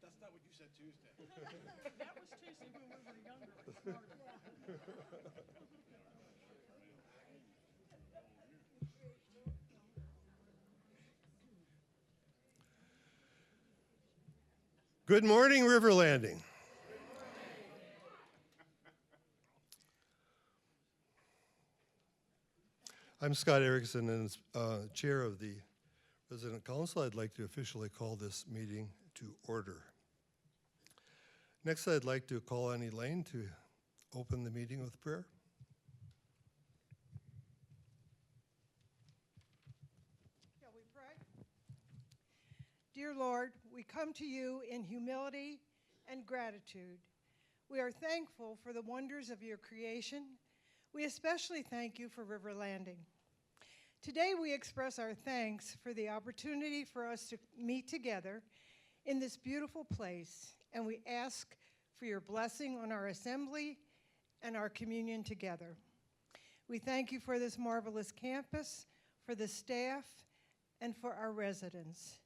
That's not what you said Tuesday. That was Tuesday when we were younger and smarter. Good morning, River Landing. I'm Scott Erickson, and as chair of the Resident Council, I'd like to officially call this meeting to order. Next, I'd like to call on Elaine to open the meeting with prayer. Shall we pray? Dear Lord, we come to you in humility and gratitude. We are thankful for the wonders of your creation. We especially thank you for River Landing. Today we express our thanks for the opportunity for us to meet together in this beautiful place, and we ask for your blessing on our assembly and our communion together. We thank you for this marvelous campus, for the staff, and for our residents.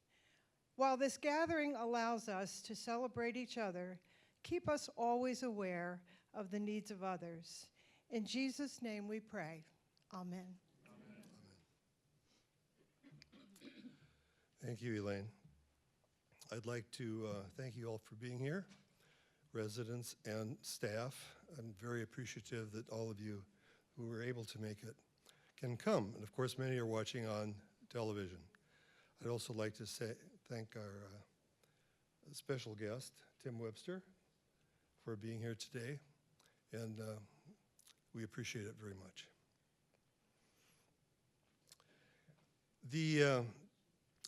While this gathering allows us to celebrate each other, keep us always aware of the needs of others. In Jesus' name we pray. Amen. Thank you, Elaine. I'd like to thank you all for being here, residents and staff. I'm very appreciative that all of you who were able to make it can come. And of course, many are watching on television. I'd also like to thank our special guest, Tim Webster, for being here today. And we appreciate it very much. The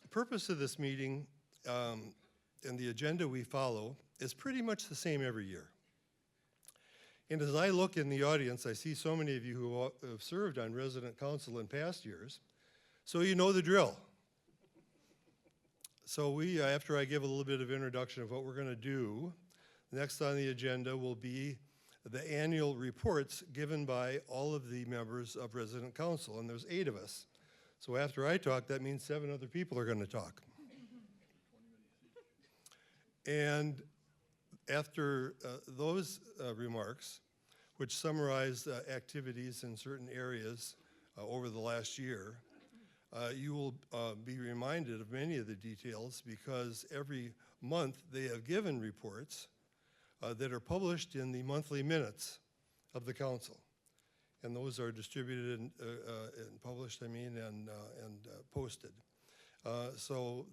purpose of this meeting and the agenda we follow is pretty much the same every year. And as I look in the audience, I see so many of you who have served on resident council in past years, so you know the drill. So after I give a little bit of introduction of what we're going to do, next on the agenda will be the annual reports given by all of the members of resident council, and there's 8 of us. So after I talk, that means 7 other people are going to talk. And after those remarks, which summarize activities in certain areas over the last year, you will be reminded of many of the details because every month they have given reports that are published in the monthly minutes of the council. And those are distributed and published, and posted. So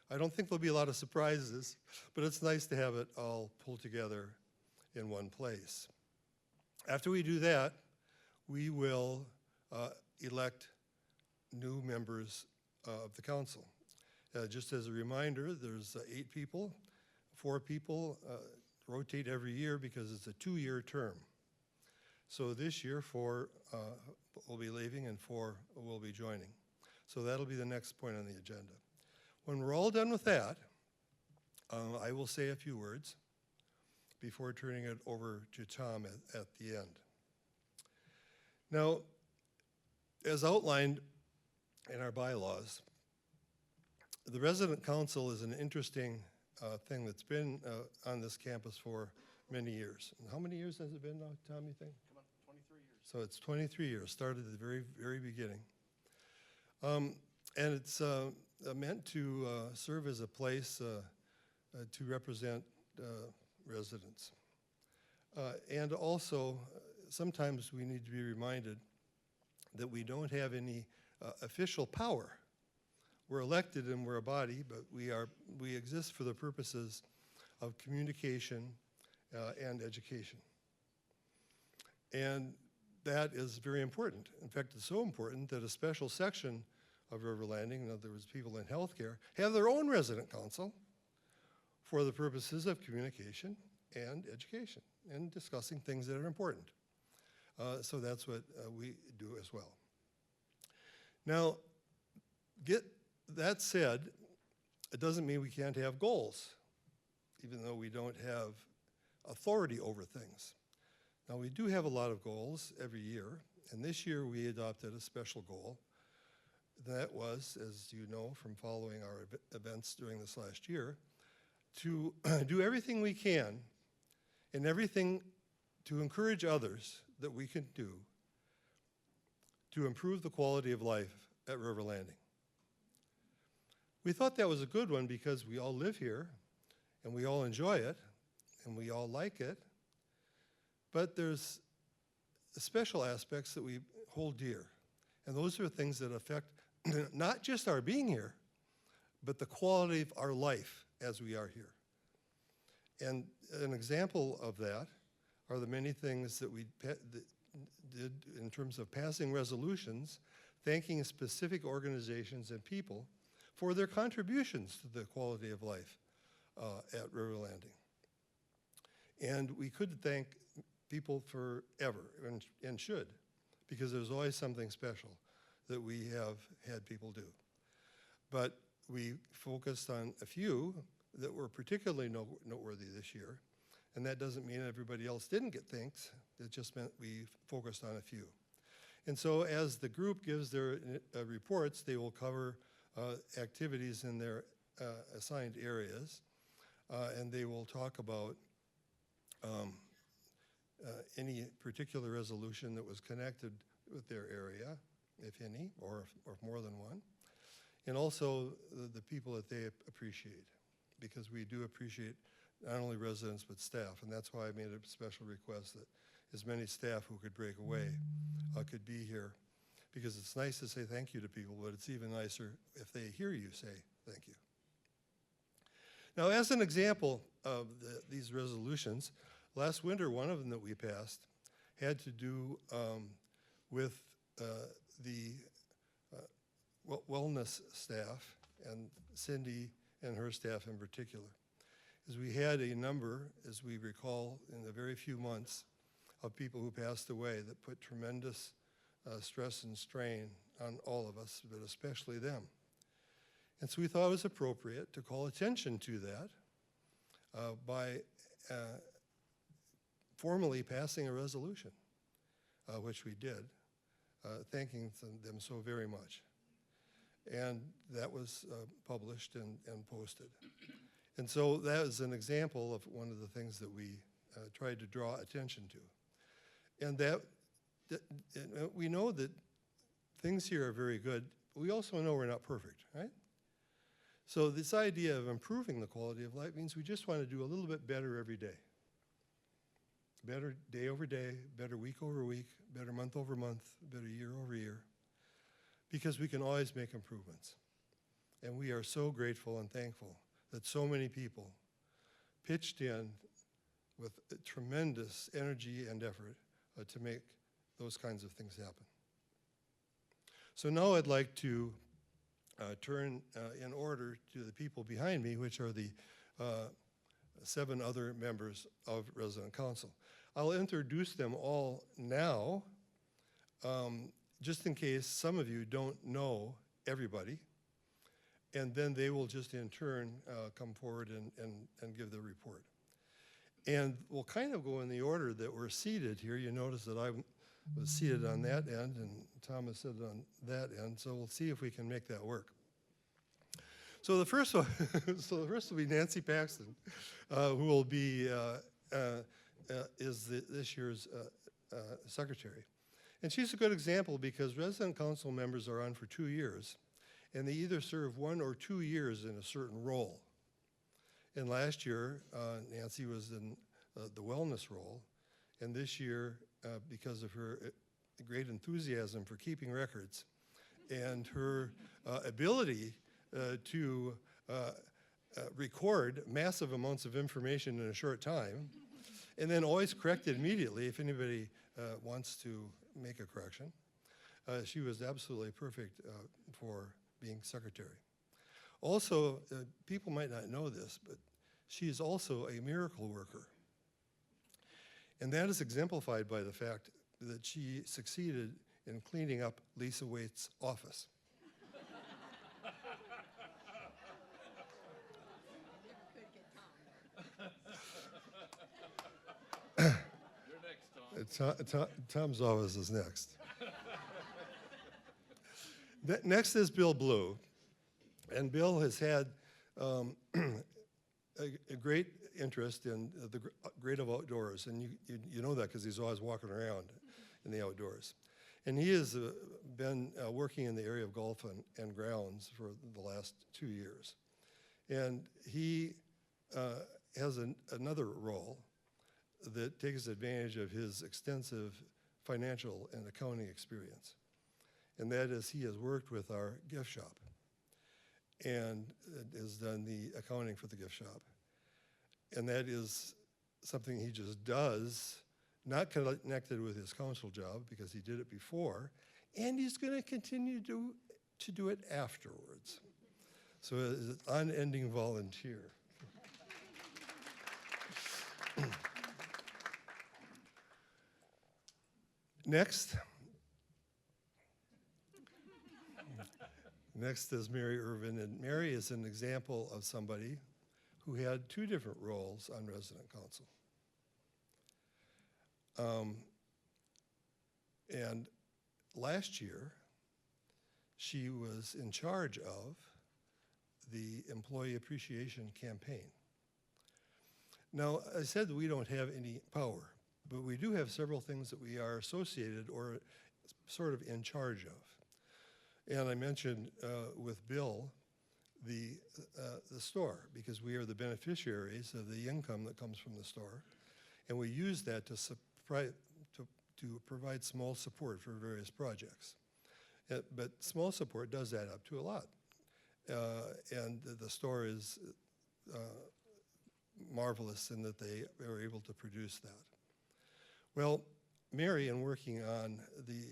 I don't think there'll be a lot of surprises, but it's nice to have it all pulled together in one place. After we do that, we will elect new members of the council. Just as a reminder, there's 8 people. 4 people rotate every year because it's a 2-year term. So this year, 4 will be leaving and 4 will be joining. So that'll be the next point on the agenda. When we're all done with that, I will say a few words before turning it over to Tom at the end. Now, as outlined in our bylaws, the resident council is an interesting thing that's been on this campus for many years. And how many years has it been now, Tom, you think? Come on, 23 years. So it's 23 years, started at the very, very beginning. And it's meant to serve as a place to represent residents. And also, sometimes we need to be reminded that we don't have any official power. We're elected and we're a body, but we exist for the purposes of communication and education. And that is very important. In fact, it's so important that a special section of River Landing, in other words, people in healthcare, have their own resident council for the purposes of communication and education and discussing things that are important. So that's what we do as well. Now, that said, it doesn't mean we can't have goals, even though we don't have authority over things. Now, we do have a lot of goals every year, and this year we adopted a special goal. That was, as you know from following our events during this last year, to do everything we can and everything to encourage others that we can do to improve the quality of life at River Landing. We thought that was a good one because we all live here and we all enjoy it and we all like it, but there's special aspects that we hold dear. And those are things that affect not just our being here, but the quality of our life as we are here. And an example of that are the many things that we did in terms of passing resolutions, thanking specific organizations and people for their contributions to the quality of life at River Landing. And we could thank people forever and should, because there's always something special that we have had people do. But we focused on a few that were particularly noteworthy this year, and that doesn't mean everybody else didn't get thanks. It just meant we focused on a few. And so as the group gives their reports, they will cover activities in their assigned areas, and they will talk about any particular resolution that was connected with their area, if any, or more than one, and also the people that they appreciate, because we do appreciate not only residents but staff, and that's why I made a special request that as many staff who could break away could be here, because it's nice to say thank you to people, but it's even nicer if they hear you say thank you. Now, as an example of these resolutions, last winter, one of them that we passed had to do with the wellness staff, and Cindy and her staff in particular. As we had a number, as we recall, in the very few months of people who passed away that put tremendous stress and strain on all of us, but especially them. And so we thought it was appropriate to call attention to that by formally passing a resolution, which we did, thanking them so very much. And that was published and posted. And so that is an example of one of the things that we tried to draw attention to. And that we know that things here are very good, but we also know we're not perfect, right? So this idea of improving the quality of life means we just want to do a little bit better every day. Better day over day, better week over week, better month over month, better year over year, because we can always make improvements. And we are so grateful and thankful that so many people pitched in with tremendous energy and effort to make those kinds of things happen. So now I'd like to turn in order to the people behind me, which are the 7 other members of Resident Council. I'll introduce them all now, just in case some of you don't know everybody, and then they will just in turn come forward and give their report. And we'll kind of go in the order that we're seated here. You notice that I was seated on that end and Thomas sat on that end, so we'll see if we can make that work. So the first one, will be Nancy Paxton, who will be this year's secretary. And she's a good example because resident council members are on for 2 years, and they either serve 1 or 2 years in a certain role. And last year, Nancy was in the wellness role, and this year, because of her great enthusiasm for keeping records and her ability to record massive amounts of information in a short time, and then always correct it immediately if anybody wants to make a correction. She was absolutely perfect for being secretary. Also, people might not know this, but she is also a miracle worker. And that is exemplified by the fact that she succeeded in cleaning up Lisa Waite's office. Tom's office is next. Next is Bill Blue. And Bill has had a great interest in the great of outdoors, and you know that because he's always walking around in the outdoors. And he has been working in the area of golf and grounds for the last 2 years. And he has another role that takes advantage of his extensive financial and accounting experience. And that is he has worked with our gift shop and has done the accounting for the gift shop. And that is something he just does, not connected with his council job because he did it before, and he's going to continue to do it afterwards. So it's an unending volunteer. Next is Mary Irvin, and Mary is an example of somebody who had 2 different roles on resident council. And last year, she was in charge of the Employee Appreciation Campaign. Now, I said that we don't have any power, but we do have several things that we are associated or sort of in charge of. And I mentioned with Bill the store, because we are the beneficiaries of the income that comes from the store, and we use that to provide small support for various projects. But small support does add up to a lot. And the store is marvelous in that they are able to produce that. Well, Mary, in working on the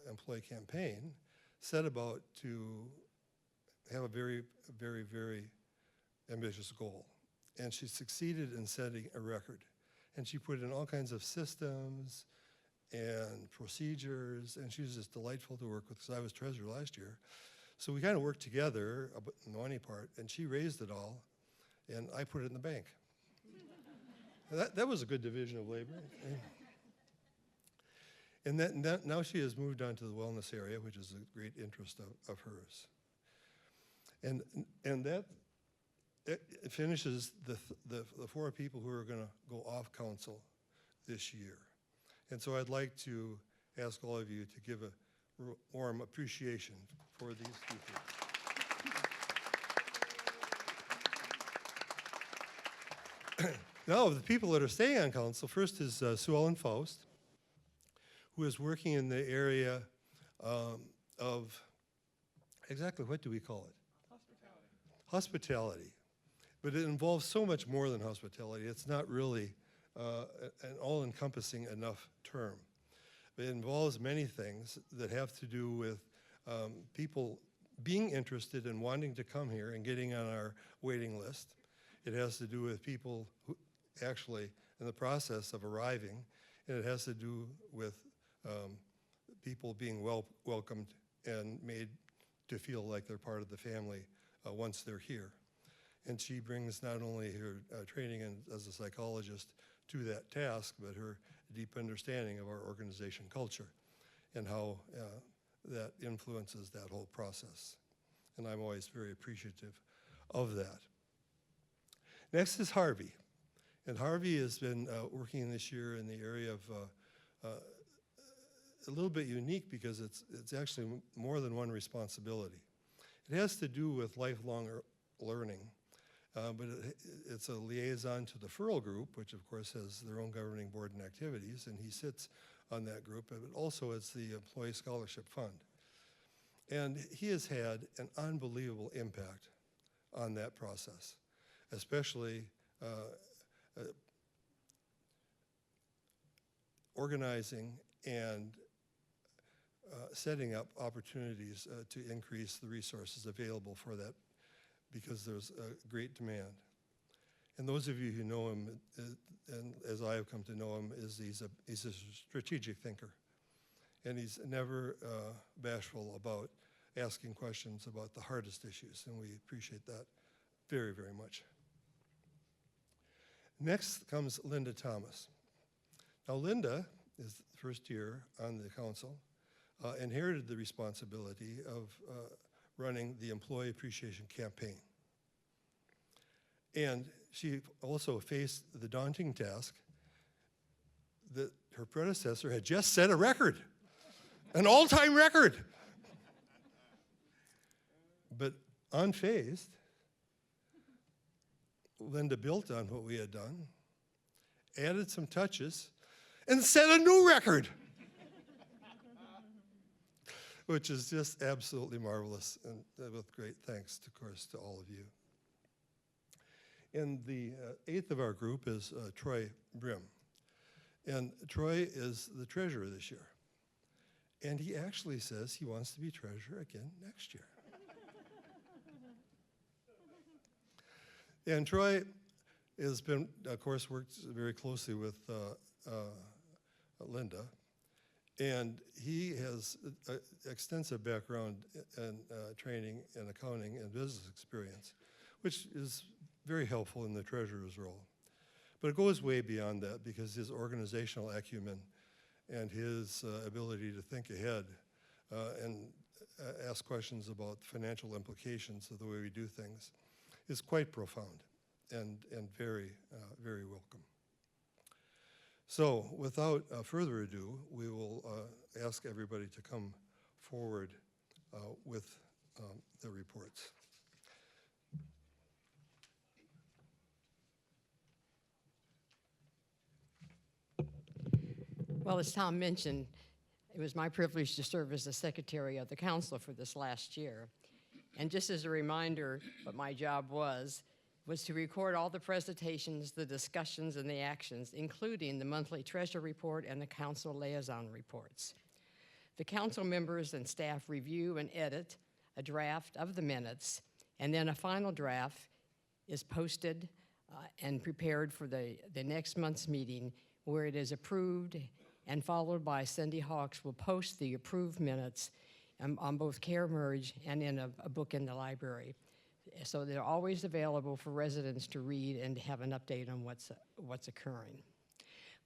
employee campaign, set about to have a very, very, very ambitious goal. And she succeeded in setting a record. And she put in all kinds of systems and procedures, and she was just delightful to work with because I was treasurer last year. So we kind of worked together about the money part, and she raised it all, and I put it in the bank. That was a good division of labor. And now she has moved on to the wellness area, which is a great interest of hers. And that it finishes the 4 people who are going to go off council this year. And so I'd like to ask all of you to give a warm appreciation for these people. Now, the people that are staying on council, first is Sue Ellen Faust, who is working in the area of, exactly what do we call it? Hospitality. But it involves so much more than hospitality. It's not really an all-encompassing enough term. It involves many things that have to do with people being interested in wanting to come here and getting on our waiting list. It has to do with people who actually in the process of arriving, and it has to do with people being welcomed and made to feel like they're part of the family once they're here. And she brings not only her training as a psychologist to that task, but her deep understanding of our organization culture and how that influences that whole process. And I'm always very appreciative of that. Next is Harvey. And Harvey has been working this year in the area of a little bit unique because it's actually more than one responsibility. It has to do with lifelong learning, but it's a liaison to the Furl Group, which of course has their own governing board and activities, and he sits on that group, but also it's the Employee Scholarship Fund. And he has had an unbelievable impact on that process, especially organizing and setting up opportunities to increase the resources available for that, because there's a great demand. And those of you who know him, and as I have come to know him, is he's a strategic thinker. And he's never bashful about asking questions about the hardest issues, and we appreciate that very, very much. Next comes Linda Thomas. Now, Linda is the first year on the council, inherited the responsibility of running the Employee Appreciation Campaign. And she also faced the daunting task that her predecessor had just set a record, an all-time record. But unfazed, Linda built on what we had done, added some touches, and set a new record, which is just absolutely marvelous, and with great thanks, of course, to all of you. And the eighth of our group is Troy Brim. And Troy is the treasurer this year. And he actually says he wants to be treasurer again next year. And Troy has been, of course, worked very closely with Linda. And he has extensive background and training in accounting and business experience, which is very helpful in the treasurer's role. But it goes way beyond that, because his organizational acumen and his ability to think ahead and ask questions about financial implications of the way we do things is quite profound and very, very welcome. So without further ado, we will ask everybody to come forward with the reports. Well, as Tom mentioned, it was my privilege to serve as the secretary of the council for this last year. And just as a reminder, what my job was to record all the presentations, the discussions, and the actions, including the monthly treasury report and the council liaison reports. The council members and staff review and edit a draft of the minutes, and then a final draft is posted and prepared for the next month's meeting, where it is approved, and followed by Cindy Hawks will post the approved minutes on both CareMerge and in a book in the library. So they're always available for residents to read and to have an update on what's occurring.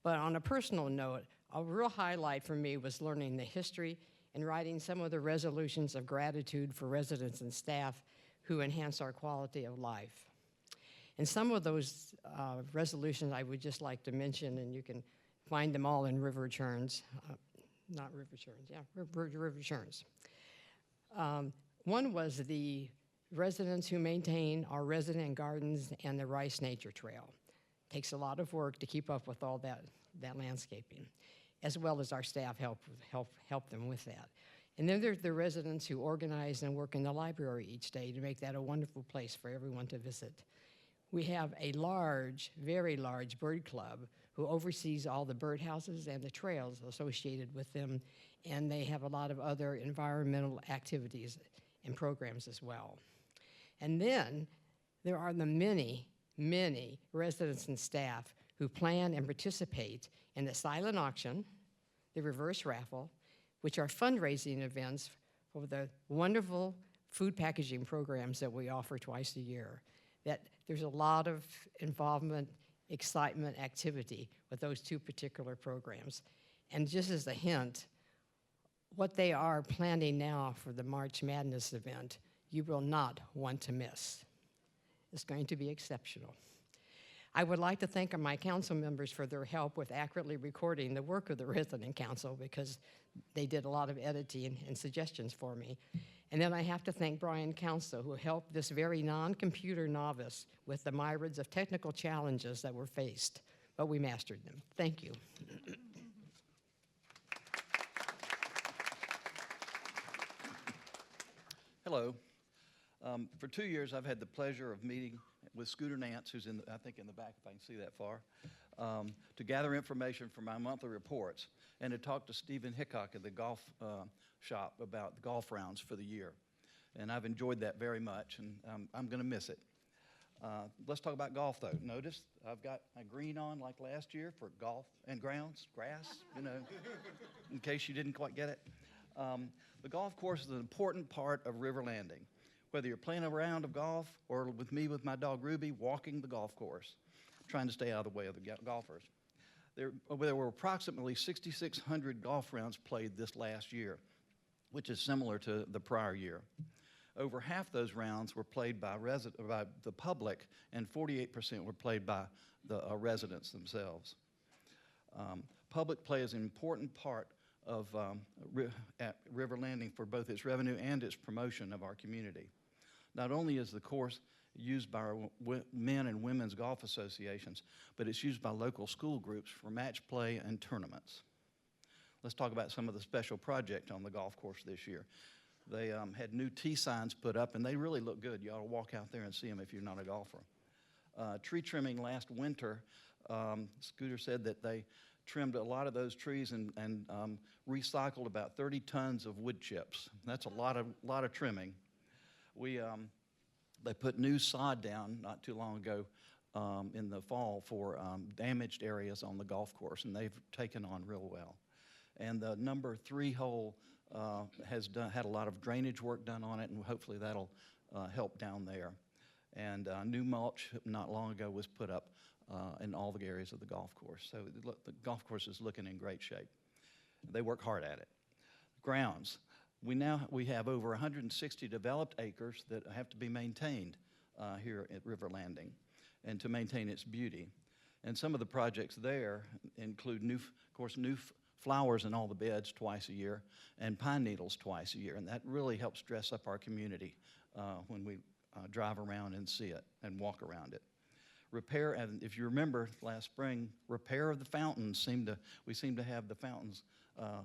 But on a personal note, a real highlight for me was learning the history and writing some of the resolutions of gratitude for residents and staff who enhance our quality of life. And some of those resolutions I would just like to mention, and you can find them all in River Churns, not River Churns, yeah, River Churns. One was the residents who maintain our resident gardens and the Rice Nature Trail. Takes a lot of work to keep up with all that landscaping, as well as our staff help them with that. And then there's the residents who organize and work in the library each day to make that a wonderful place for everyone to visit. We have a large, very large bird club who oversees all the birdhouses and the trails associated with them, and they have a lot of other environmental activities and programs as well. And then there are the many, many residents and staff who plan and participate in the silent auction, the reverse raffle, which are fundraising events for the wonderful food packaging programs that we offer twice a year. That there's a lot of involvement, excitement, activity with those two particular programs. And just as a hint, what they are planning now for the March Madness event, you will not want to miss. It's going to be exceptional. I would like to thank my council members for their help with accurately recording the work of the resident council, because they did a lot of editing and suggestions for me. And then I have to thank Brian Council, who helped this very non-computer novice with the myriads of technical challenges that were faced, but we mastered them. Thank you. Hello. For 2 years, I've had the pleasure of meeting with Scooter Nance, who's I think in the back, if I can see that far, to gather information for my monthly reports and to talk to Stephen Hickok at the golf shop about the golf rounds for the year. And I've enjoyed that very much, and I'm going to miss it. Let's talk about golf, though. Notice I've got my green on like last year for golf and grass, you know, in case you didn't quite get it. The golf course is an important part of River Landing. Whether you're playing a round of golf or with me with my dog Ruby walking the golf course, trying to stay out of the way of the golfers. There were approximately 6,600 golf rounds played this last year, which is similar to the prior year. over half those rounds were played by the public, and 48% were played by the residents themselves. Public play is an important part of at River Landing for both its revenue and its promotion of our community. Not only is the course used by our men and women's golf associations, but it's used by local school groups for match play and tournaments. Let's talk about some of the special projects on the golf course this year. They had new tee signs put up, and they really look good. You ought to walk out there and see them if you're not a golfer. Tree trimming last winter, Scooter said that they trimmed a lot of those trees and recycled about 30 tons of wood chips. That's a lot of trimming. They put new sod down not too long ago in the fall for damaged areas on the golf course, and they've taken on real well. And the number 3 hole has had a lot of drainage work done on it, and hopefully that'll help down there. And new mulch not long ago was put up in all the areas of the golf course. So the golf course is looking in great shape. They work hard at it. Grounds. We have over 160 developed acres that have to be maintained here at River Landing, and to maintain its beauty. And some of the projects there include new flowers in all the beds twice a year, and pine needles twice a year, and that really helps dress up our community when we drive around and see it and walk around it. Repair, and if you remember last spring, repair of the fountains we seem to have the fountains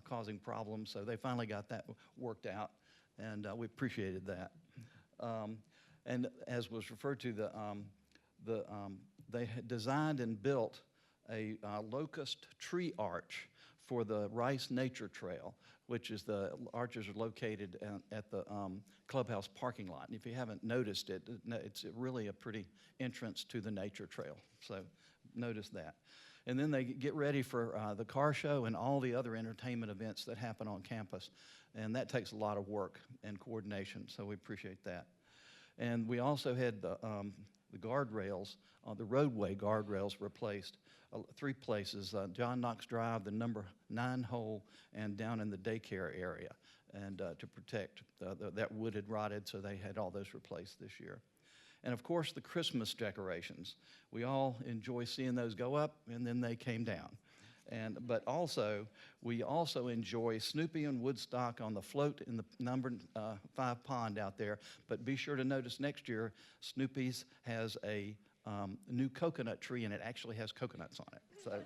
causing problems, so they finally got that worked out, and we appreciated that. And as was referred to, they had designed and built a locust tree arch for the Rice Nature Trail, which is the arches are located at the clubhouse parking lot. And if you haven't noticed it, it's really a pretty entrance to the nature trail. So notice that. And then they get ready for the car show and all the other entertainment events that happen on campus. And that takes a lot of work and coordination, so we appreciate that. And we also had the guardrails, the roadway guardrails replaced 3 places, John Knox Drive, the number 9 hole, and down in the daycare area, and to protect that wood had rotted, so they had all those replaced this year. And of course, the Christmas decorations. We all enjoy seeing those go up, and then they came down. But also, we also enjoy Snoopy and Woodstock on the float in the number 5 pond out there. But be sure to notice next year, Snoopy's has a new coconut tree, and it actually has coconuts on it. So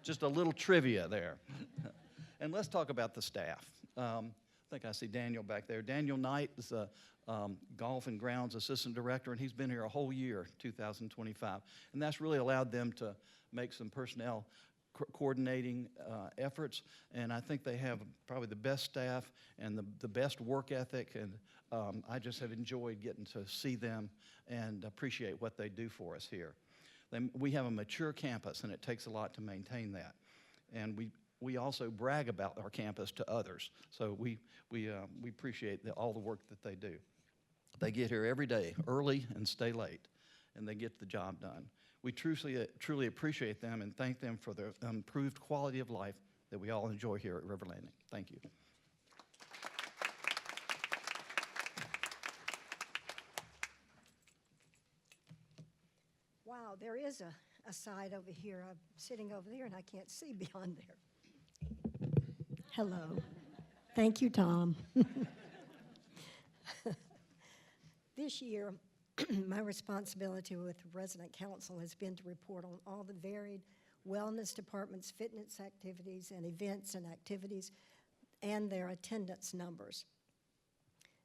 just a little trivia there. And let's talk about the staff. I think I see Daniel back there. Daniel Knight is the Golf and Grounds Assistant Director, and he's been here a whole year, 2025. And that's really allowed them to make some personnel coordinating efforts, and I think they have probably the best staff and the best work ethic, and I just have enjoyed getting to see them and appreciate what they do for us here. We have a mature campus, and it takes a lot to maintain that. And we also brag about our campus to others, so we appreciate all the work that they do. They get here every day, early and stay late, and they get the job done. We truly appreciate them and thank them for their improved quality of life that we all enjoy here at River Landing. Thank you. Wow, there is a side over here. I'm sitting over there and I can't see beyond there. Hello. Thank you, Tom. This year, my responsibility with the Resident Council has been to report on all the varied wellness department's fitness activities and events and activities and their attendance numbers.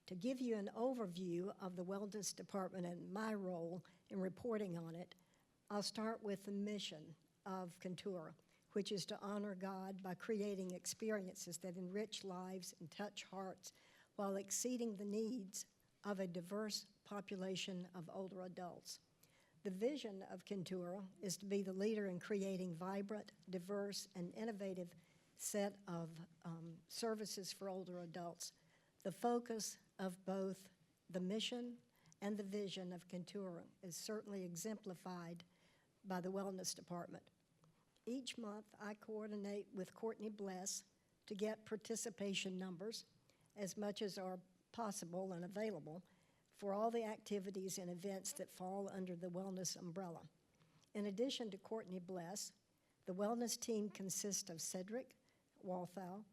To give you an overview of the wellness department and my role in reporting on it, I'll start with the mission of Contura, which is to honor God by creating experiences that enrich lives and touch hearts while exceeding the needs of a diverse population of older adults. The vision of Contura is to be the leader in creating vibrant, diverse, and innovative set of services for older adults. The focus of both the mission and the vision of Contura is certainly exemplified by the Wellness Department. Each month, I coordinate with Courtney Bless to get participation numbers as much as our possible and available for all the activities and events that fall under the wellness umbrella. In addition to Courtney Bless, the wellness team consists of Cedric Walthall,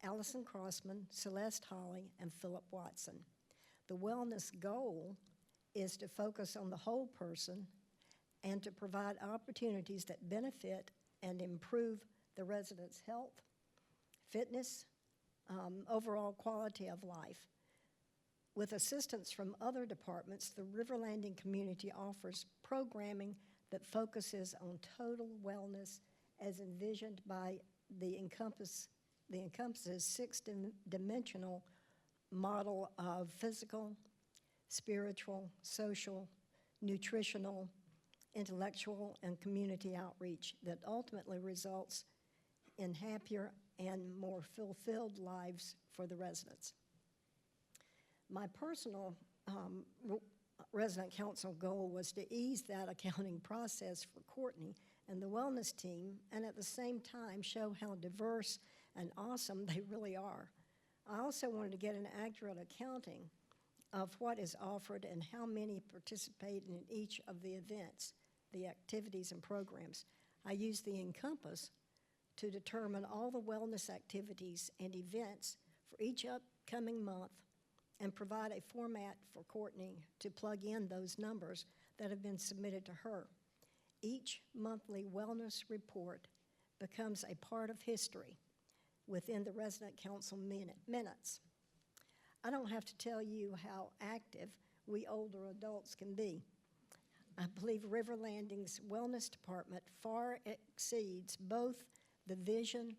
Allison Crossman, Celeste Holly, and Philip Watson. The wellness goal is to focus on the whole person and to provide opportunities that benefit and improve the residents' health, fitness, overall quality of life. With assistance from other departments, the River Landing community offers programming that focuses on total wellness as envisioned by the Encompass's six-dimensional model of physical, spiritual, social, nutritional, intellectual, and community outreach that ultimately results in happier and more fulfilled lives for the residents. My personal resident council goal was to ease that accounting process for Courtney and the wellness team, and at the same time show how diverse and awesome they really are. I also wanted to get an accurate accounting of what is offered and how many participate in each of the events, the activities and programs. I used the Encompass to determine all the wellness activities and events for each upcoming month and provide a format for Courtney to plug in those numbers that have been submitted to her. Each monthly wellness report becomes a part of history within the resident council minutes. I don't have to tell you how active we older adults can be. I believe River Landing's wellness department far exceeds both the vision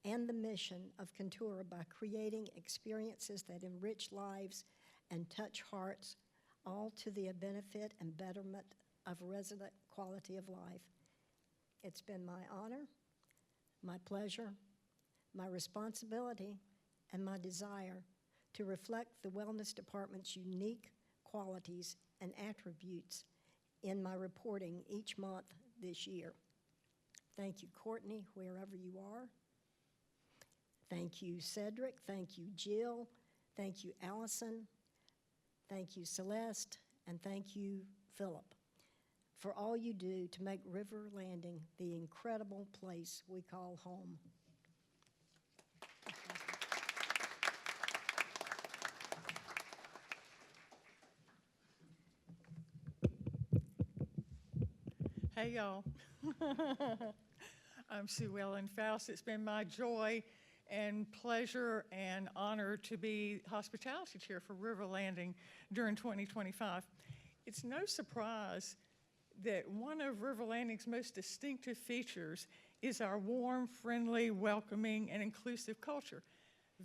and the mission of Contura by creating experiences that enrich lives and touch hearts, all to the benefit and betterment of resident quality of life. It's been my honor, my pleasure, my responsibility, and my desire to reflect the Wellness Department's unique qualities and attributes in my reporting each month this year. Thank you, Courtney, wherever you are. Thank you, Cedric. Thank you, Jill. Thank you, Allison. Thank you, Celeste. And thank you, Philip, for all you do to make River Landing the incredible place we call home. Hey, y'all. I'm Sue Ellen Faust. It's been my joy and pleasure and honor to be hospitality chair for River Landing during 2025. It's no surprise that one of River Landing's most distinctive features is our warm, friendly, welcoming, and inclusive culture.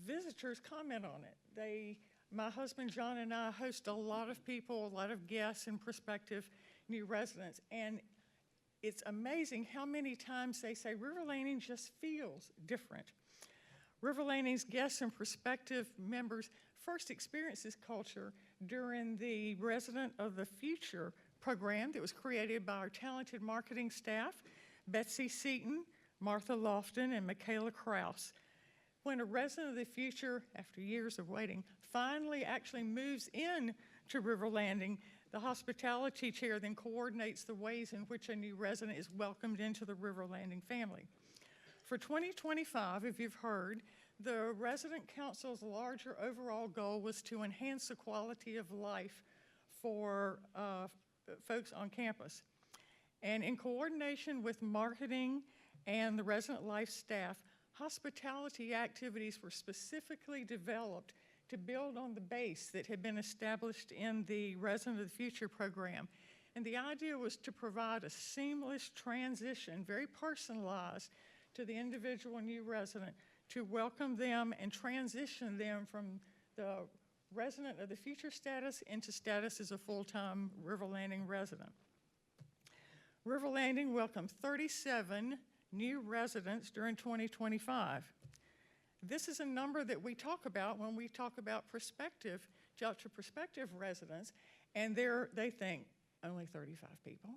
Visitors comment on it. My husband John and I host a lot of people, a lot of guests and prospective new residents, and it's amazing how many times they say River Landing just feels different. River Landing's guests and prospective members first experienced this culture during the Resident of the Future program that was created by our talented marketing staff, Betsy Seaton, Martha Lofton, and Michaela Kraus. When a resident of the future, after years of waiting, finally actually moves in to River Landing, the hospitality chair then coordinates the ways in which a new resident is welcomed into the River Landing family. For 2025, if you've heard, the resident council's larger overall goal was to enhance the quality of life for folks on campus. And in coordination with marketing and the resident life staff, hospitality activities were specifically developed to build on the base that had been established in the Resident of the Future program. And the idea was to provide a seamless transition, very personalized, to the individual new resident, to welcome them and transition them from the Resident of the Future status into status as a full-time River Landing resident. River Landing welcomed 37 new residents during 2025. This is a number that we talk about when we talk about prospective residents, and they think only 35 people.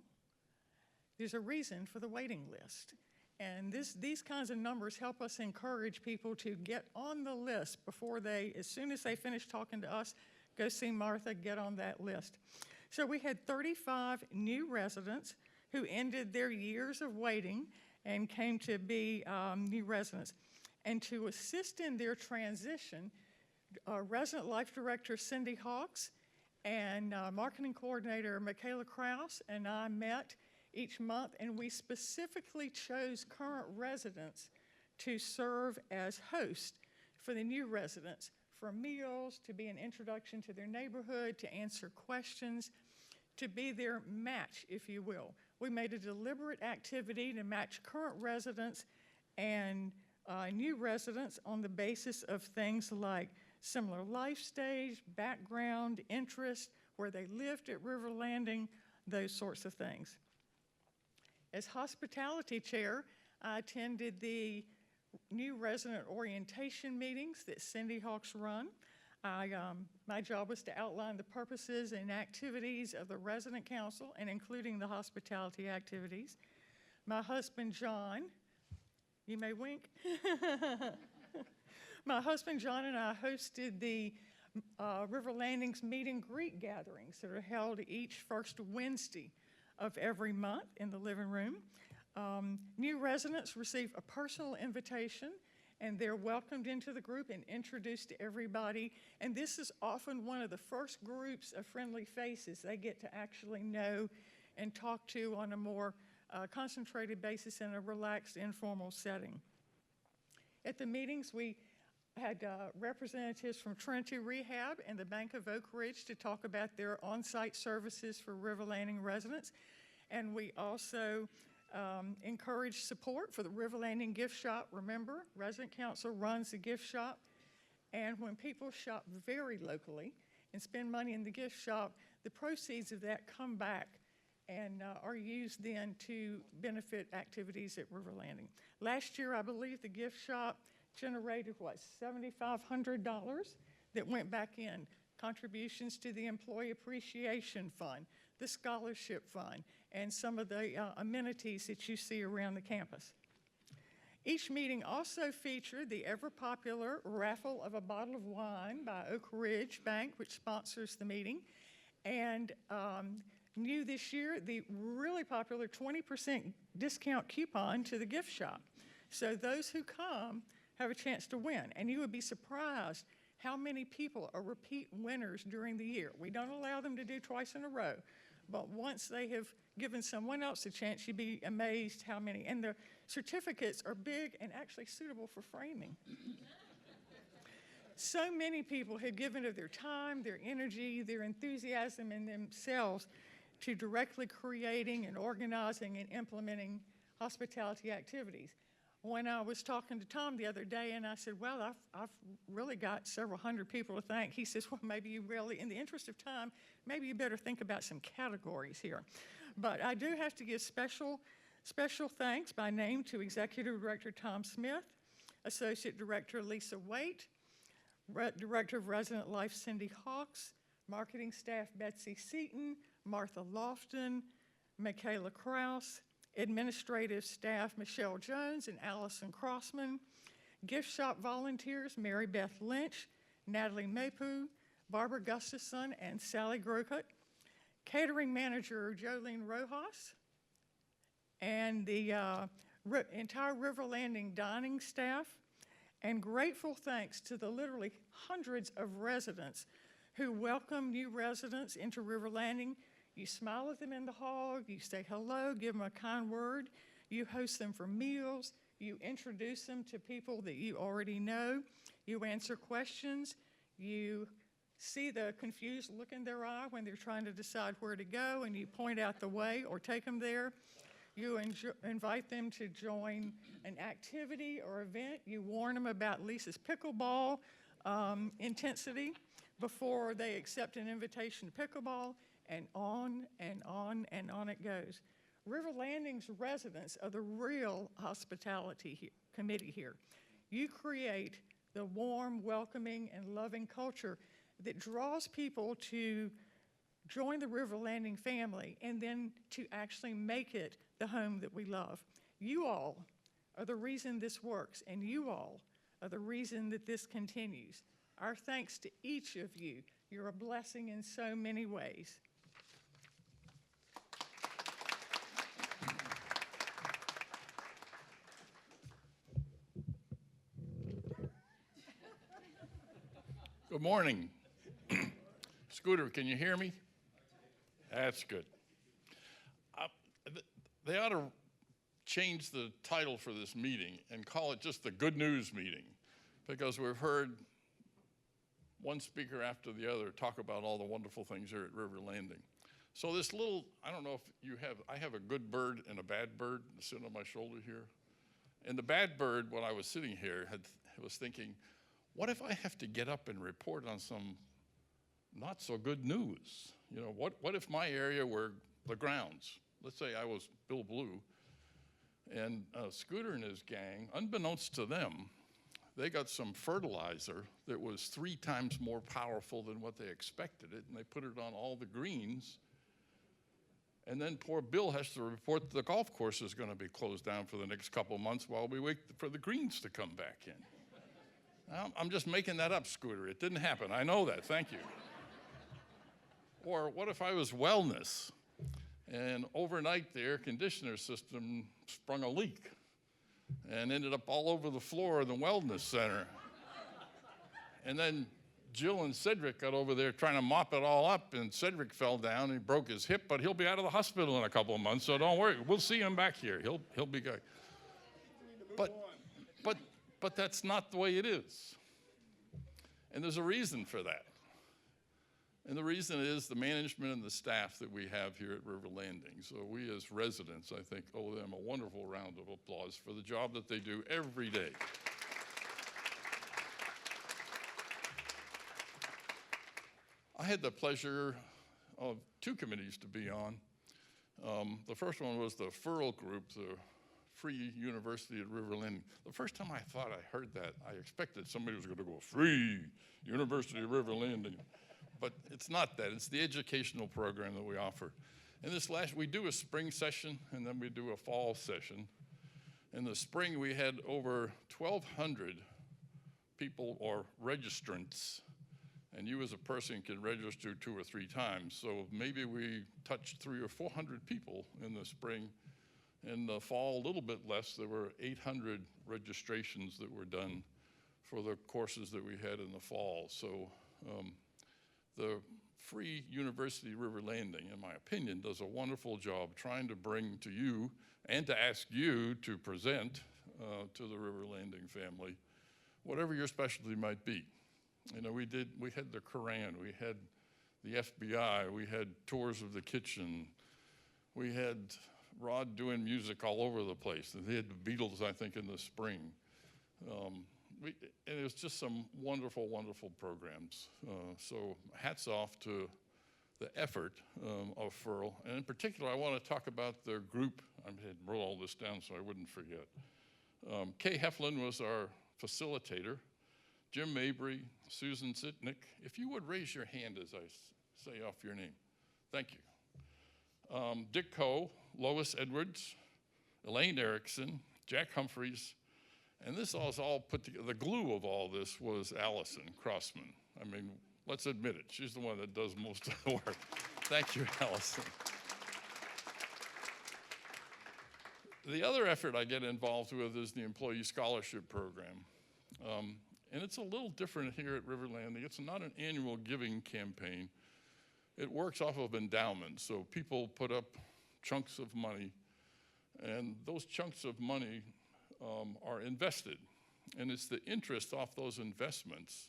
There's a reason for the waiting list. And these kinds of numbers help us encourage people to get on the list before they, as soon as they finish talking to us, go see Martha, get on that list. So we had 35 new residents who ended their years of waiting and came to be new residents. And to assist in their transition, Resident Life Director Cindy Hawks and Marketing Coordinator Michaela Kraus and I met each month, and we specifically chose current residents to serve as hosts for the new residents, for meals, to be an introduction to their neighborhood, to answer questions, to be their match, if you will. We made a deliberate activity to match current residents and new residents on the basis of things like similar life stage, background, interest, where they lived at River Landing, those sorts of things. As hospitality chair, I attended the new resident orientation meetings that Cindy Hawks run. My job was to outline the purposes and activities of the resident council, and including the hospitality activities. My husband, John, you may wink. My husband, John, and I hosted the River Landing's meet and greet gatherings that are held each first Wednesday of every month in the living room. New residents receive a personal invitation, and they're welcomed into the group and introduced to everybody. And this is often one of the first groups of friendly faces they get to actually know and talk to on a more concentrated basis in a relaxed, informal setting. At the meetings, we had representatives from Trinity Rehab and the Bank of Oak Ridge to talk about their on-site services for River Landing residents. And we also encourage support for the River Landing Gift Shop. Remember, Resident Council runs the gift shop. And when people shop very locally and spend money in the gift shop, the proceeds of that come back and are used then to benefit activities at River Landing. Last year, I believe the gift shop generated, what, $7,500 that went back in. Contributions to the Employee Appreciation Fund, the Scholarship Fund, and some of the amenities that you see around the campus. Each meeting also featured the ever-popular raffle of a bottle of wine by Oak Ridge Bank, which sponsors the meeting, and new this year, the really popular 20% discount coupon to the gift shop. So those who come have a chance to win, and you would be surprised how many people are repeat winners during the year. We don't allow them to do twice in a row, but once they have given someone else a chance, you'd be amazed how many. And the certificates are big and actually suitable for framing. So many people have given of their time, their energy, their enthusiasm in themselves to directly creating and organizing and implementing hospitality activities. When I was talking to Tom the other day, and I said, well, I've really got several hundred people to thank. He says, well, maybe you really, in the interest of time, maybe you better think about some categories here. But I do have to give special thanks by name to Executive Director Tom Smith, Associate Director Lisa Waite, Director of Resident Life Cindy Hawks, Marketing Staff Betsy Seaton, Martha Lofton, Michaela Kraus, Administrative Staff Michelle Jones and Allison Crossman, Gift Shop Volunteers Mary Beth Lynch, Natalie Mapu, Barbara Gustafson, and Sally Grokut, Catering Manager Jolene Rojas, and the entire River Landing dining staff, and grateful thanks to the literally hundreds of residents who welcome new residents into River Landing. You smile at them in the hall, you say hello, give them a kind word, you host them for meals, you introduce them to people that you already know, you answer questions, you see the confused look in their eye when they're trying to decide where to go, and you point out the way or take them there. You invite them to join an activity or event. You warn them about Lisa's pickleball intensity before they accept an invitation to pickleball, and on and on and on it goes. River Landing's residents are the real hospitality committee here. You create the warm, welcoming, and loving culture that draws people to join the River Landing family and then to actually make it the home that we love. You all are the reason this works, and you all are the reason that this continues. Our thanks to each of you. You're a blessing in so many ways. Good morning. Scooter, can you hear me? That's good. They ought to change the title for this meeting and call it just the Good News Meeting, because we've heard one speaker after the other talk about all the wonderful things here at River Landing. So this little, I don't know if you have, I have a good bird and a bad bird sitting on my shoulder here. And the bad bird, when I was sitting here, was thinking, what if I have to get up and report on some not so good news? You know, what if my area were the grounds? Let's say I was Bill Blue, and Scooter and his gang, unbeknownst to them, they got some fertilizer that was 3 times more powerful than what they expected it, and they put it on all the greens. And then poor Bill has to report that the golf course is going to be closed down for the next couple of months while we wait for the greens to come back in. Now, I'm just making that up, Scooter. It didn't happen. I know that. Thank you. Or what if I was wellness, and overnight the air conditioner system sprung a leak and ended up all over the floor of the wellness center. And then Jill and Cedric got over there trying to mop it all up, and Cedric fell down and he broke his hip, but he'll be out of the hospital in a couple of months, so don't worry. We'll see him back here. He'll be good. But that's not the way it is. And there's a reason for that. And the reason is the management and the staff that we have here at River Landing. So we as residents, I think, owe them a wonderful round of applause for the job that they do every day. I had the pleasure of 2 committees to be on. The first one was the FURL group, the Free University at River Landing. The first time I thought I heard that, I expected somebody was going to go, Free University of River Landing. But it's not that. It's the educational program that we offer. And we do a spring session, and then we do a fall session. In the spring, we had over 1,200 people or registrants. And you as a person can register 2 or 3 times. So maybe we touched 300 or 400 people in the spring. In the fall, a little bit less. There were 800 registrations that were done for the courses that we had in the fall. So the Free University River Landing, in my opinion, does a wonderful job trying to bring to you and to ask you to present to the River Landing family whatever your specialty might be. You know, we had the Koran, we had the FBI, we had tours of the kitchen, we had Rod doing music all over the place. They had the Beatles, I think, in the spring. And it was just some wonderful, wonderful programs. So hats off to the effort of FURL. And in particular, I want to talk about their group. I had wrote all this down so I wouldn't forget. Kay Heflin was our facilitator. Jim Mabry, Susan Sitnick. If you would raise your hand as I say off your name. Thank you. Dick Coe, Lois Edwards, Elaine Erickson, Jack Humphreys, and this was all put together. The glue of all this was Allison Crossman. I mean, let's admit it. She's the one that does most of the work. Thank you, Allison. The other effort I get involved with is the Employee Scholarship Program. And it's a little different here at River Landing. It's not an annual giving campaign. It works off of endowments. So people put up chunks of money, and those chunks of money are invested. And it's the interest off those investments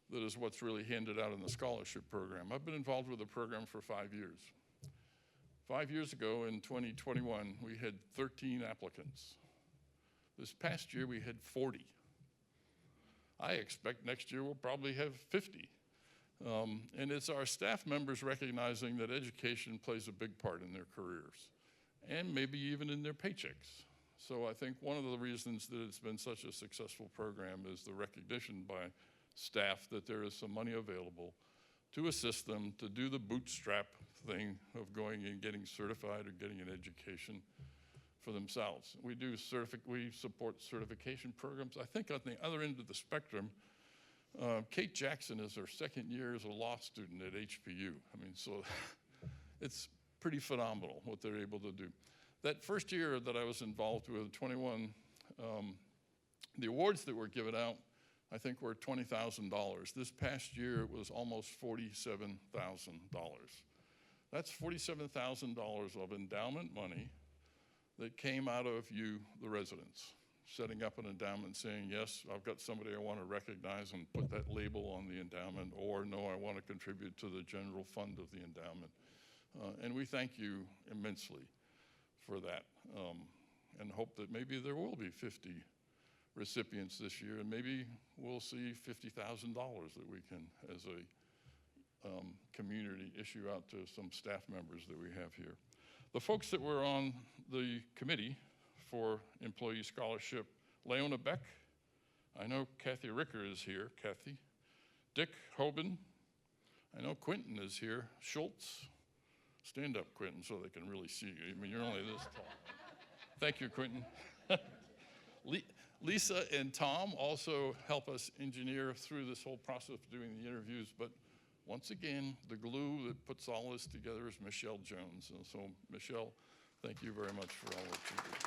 that is what's really handed out in the scholarship program. I've been involved with the program for 5 years. 5 years ago in 2021, we had 13 applicants. This past year, we had 40. I expect next year we'll probably have 50. And it's our staff members recognizing that education plays a big part in their careers and maybe even in their paychecks. So I think one of the reasons that it's been such a successful program is the recognition by staff that there is some money available to assist them to do the bootstrap thing of going and getting certified or getting an education for themselves. We support certification programs. I think on the other end of the spectrum, Kate Jackson is her second year as a law student at HPU. I mean, so it's pretty phenomenal what they're able to do. That first year that I was involved with 21, the awards that were given out, I think were $20,000. This past year, it was almost $47,000. That's $47,000 of endowment money that came out of you, the residents, setting up an endowment saying, yes, I've got somebody I want to recognize and put that label on the endowment, or no, I want to contribute to the general fund of the endowment. And we thank you immensely for that, and hope that maybe there will be 50 recipients this year, and maybe we'll see $50,000 that we can, as a community, issue out to some staff members that we have here. The folks that were on the committee for Employee Scholarship, Leona Beck, I know Kathy Ricker is here, Kathy. Dick Hoban, I know Quentin is here. Schultz, stand up, Quentin, so they can really see you. I mean, you're only this tall. Thank you, Quentin. Lisa and Tom also help us engineer through this whole process of doing the interviews, but once again, the glue that puts all this together is Michelle Jones. And so, Michelle, thank you very much for all that you do.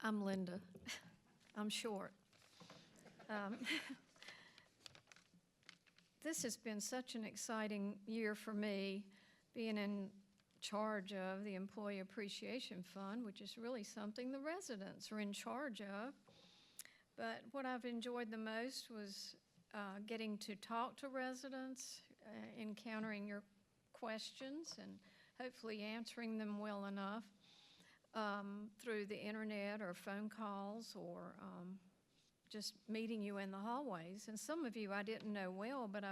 I'm Linda. I'm short. This has been such an exciting year for me, being in charge of the Employee Appreciation Fund, which is really something the residents are in charge of. But what I've enjoyed the most was getting to talk to residents, encountering your questions, and hopefully answering them well enough through the internet or phone calls, or just meeting you in the hallways. And some of you I didn't know well, but I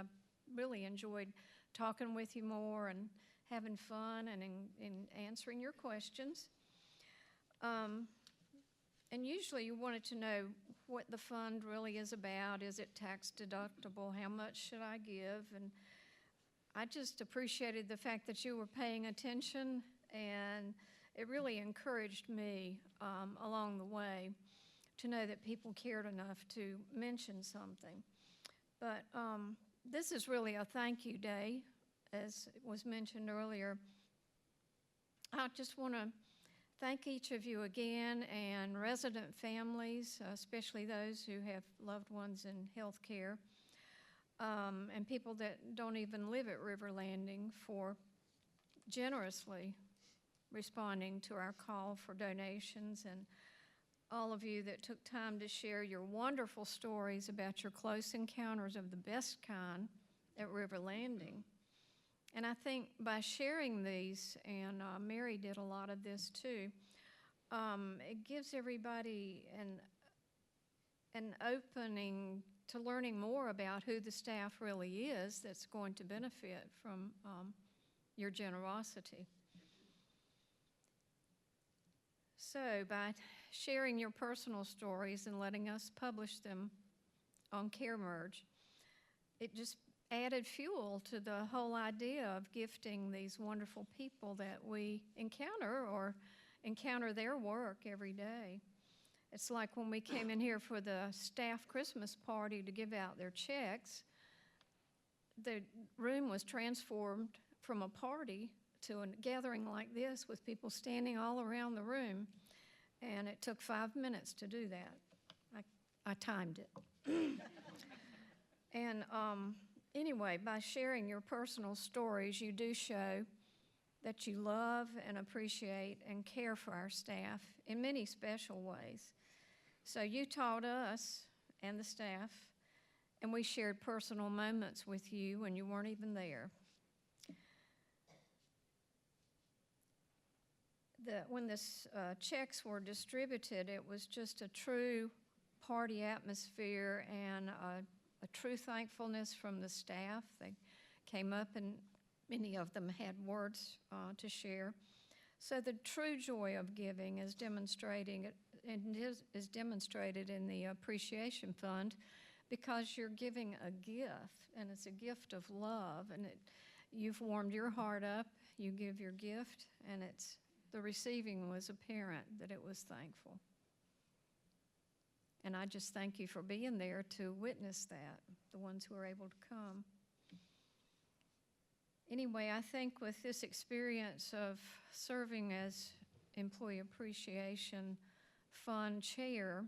really enjoyed talking with you more and having fun and in answering your questions. And usually you wanted to know what the fund really is about. Is it tax deductible? How much should I give? And I just appreciated the fact that you were paying attention, and it really encouraged me along the way to know that people cared enough to mention something. But this is really a thank you day, as was mentioned earlier. I just want to thank each of you again, and resident families, especially those who have loved ones in health care, and people that don't even live at River Landing, for generously responding to our call for donations, and all of you that took time to share your wonderful stories about your close encounters of the best kind at River Landing. And I think by sharing these, and Mary did a lot of this too, it gives everybody an opening to learning more about who the staff really is that's going to benefit from your generosity. So by sharing your personal stories and letting us publish them on CareMerge, it just added fuel to the whole idea of gifting these wonderful people that we encounter, or encounter their work every day. It's like when we came in here for the staff Christmas party to give out their checks, the room was transformed from a party to a gathering like this with people standing all around the room. And it took 5 minutes to do that. I timed it. And anyway, by sharing your personal stories, you do show that you love and appreciate and care for our staff in many special ways. So you taught us and the staff, and we shared personal moments with you when you weren't even there. When the checks were distributed, it was just a true party atmosphere and a true thankfulness from the staff. They came up, and many of them had words to share. So the true joy of giving is demonstrating and is demonstrated in the appreciation fund because you're giving a gift, and it's a gift of love, and you've warmed your heart up, you give your gift, and the receiving was apparent that it was thankful. And I just thank you for being there to witness that, the ones who are able to come. Anyway, I think with this experience of serving as Employee Appreciation Fund Chair,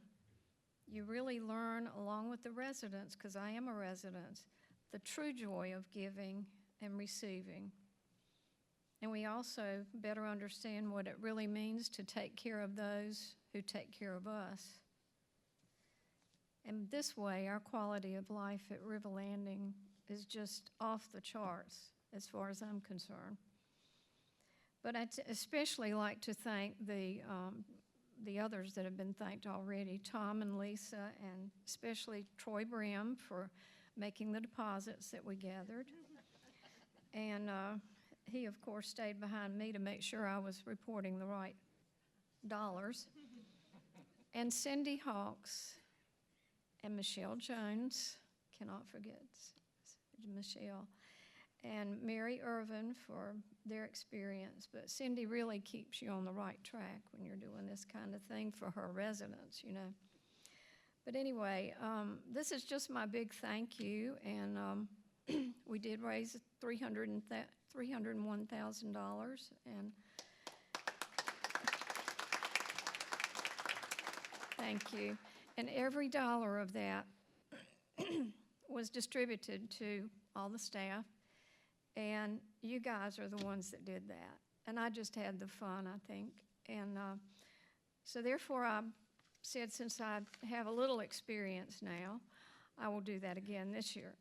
you really learn, along with the residents, because I am a resident, the true joy of giving and receiving. And we also better understand what it really means to take care of those who take care of us. And this way, our quality of life at River Landing is just off the charts as far as I'm concerned. But I'd especially like to thank the others that have been thanked already, Tom and Lisa, and especially Troy Brim for making the deposits that we gathered. And he, of course, stayed behind me to make sure I was reporting the right dollars. And Cindy Hawks and Michelle Jones, cannot forget Michelle, and Mary Irvin for their experience. But Cindy really keeps you on the right track when you're doing this kind of thing for her residents, you know. But anyway, this is just my big thank you, and we did raise $301,000, and thank you. And every dollar of that was distributed to all the staff, and you guys are the ones that did that. And I just had the fun, I think. And so therefore, I said, since I have a little experience now, I will do that again this year.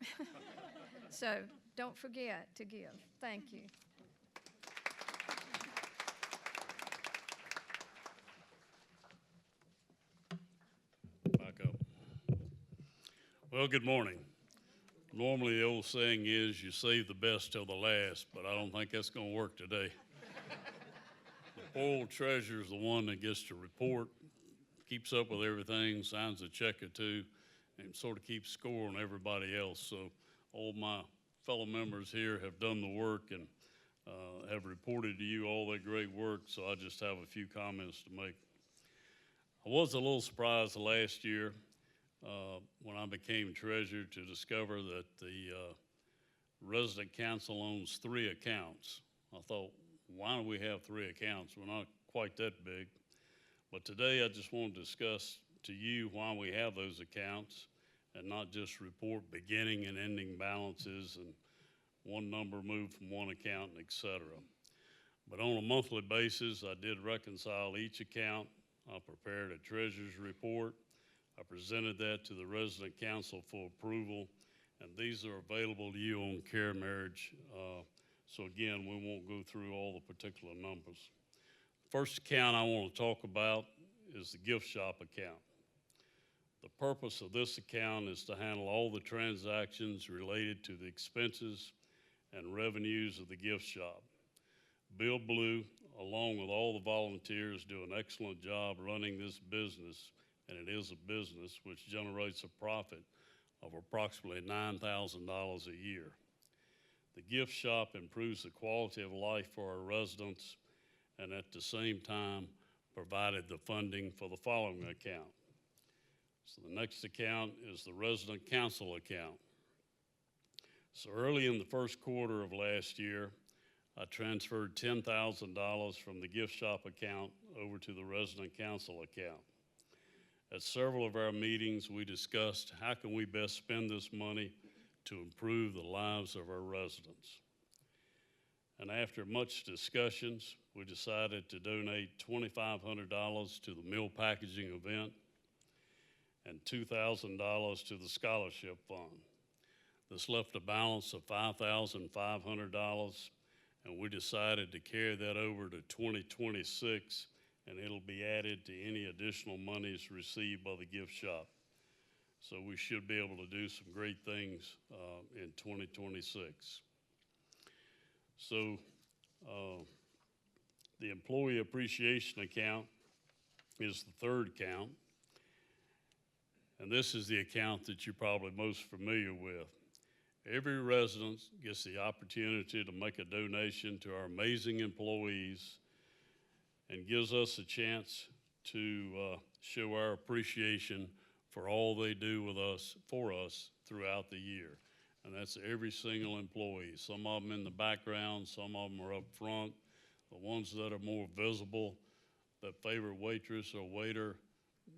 So don't forget to give. Thank you. Back up. Well, good morning. Normally, the old saying is you save the best till the last, but I don't think that's going to work today. The poor treasurer is the one that gets to report, keeps up with everything, signs a check or two, and sort of keeps score on everybody else. So all my fellow members here have done the work and have reported to you all their great work, so I just have a few comments to make. I was a little surprised last year when I became treasurer to discover that the resident council owns 3 accounts. I thought, why do we have 3 accounts? We're not quite that big. But today I just want to discuss to you why we have those accounts and not just report beginning and ending balances and one number moved from one account, et cetera. But on a monthly basis, I did reconcile each account. I prepared a treasurer's report. I presented that to the resident council for approval, and these are available to you on Care Marriage. So again, we won't go through all the particular numbers. First account I want to talk about is the gift shop account. The purpose of this account is to handle all the transactions related to the expenses and revenues of the gift shop. Bill Blue, along with all the volunteers, do an excellent job running this business, and it is a business which generates a profit of approximately $9,000 a year. The gift shop improves the quality of life for our residents, and at the same time provided the funding for the following account. So the next account is the resident council account. So early in the first quarter of last year, I transferred $10,000 from the gift shop account over to the resident council account. At several of our meetings, we discussed how can we best spend this money to improve the lives of our residents. And after much discussions, we decided to donate $2,500 to the meal packaging event and $2,000 to the scholarship fund. This left a balance of $5,500, and we decided to carry that over to 2026, and it'll be added to any additional monies received by the gift shop. So we should be able to do some great things in 2026. So the employee appreciation account is the third account. And this is the account that you're probably most familiar with. Every resident gets the opportunity to make a donation to our amazing employees and gives us a chance to show our appreciation for all they do with us, for us throughout the year. And that's every single employee. Some of them in the background, some of them are up front. The ones that are more visible, the favorite waitress or waiter,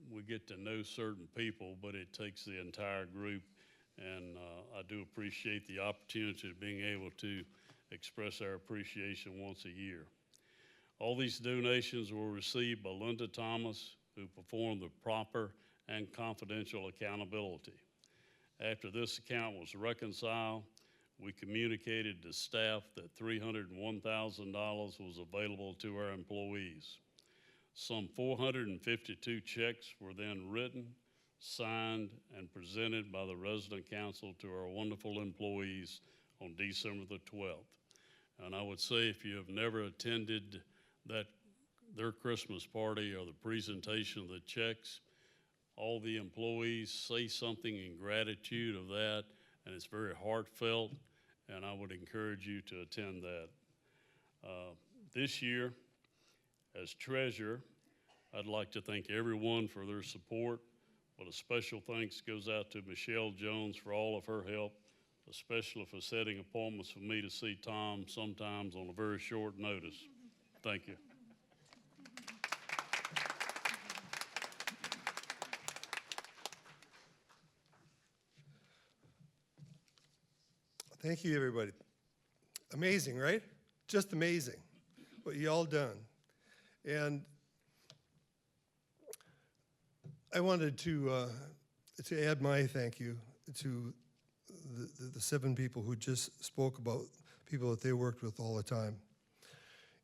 we get to know certain people, but it takes the entire group. And I do appreciate the opportunity of being able to express our appreciation once a year. All these donations were received by Linda Thomas, who performed the proper and confidential accountability. After this account was reconciled, we communicated to staff that $301,000 was available to our employees. Some 452 checks were then written, signed, and presented by the resident council to our wonderful employees on December the 12th. And I would say if you have never attended their Christmas party or the presentation of the checks, all the employees say something in gratitude of that, and it's very heartfelt, and I would encourage you to attend that. This year, as treasurer, I'd like to thank everyone for their support, but a special thanks goes out to Michelle Jones for all of her help, especially for setting appointments for me to see Tom sometimes on a very short notice. Thank you. Thank you, everybody. Amazing, right? Just amazing what you all done. And I wanted to add my thank you to the 7 people who just spoke about people that they worked with all the time.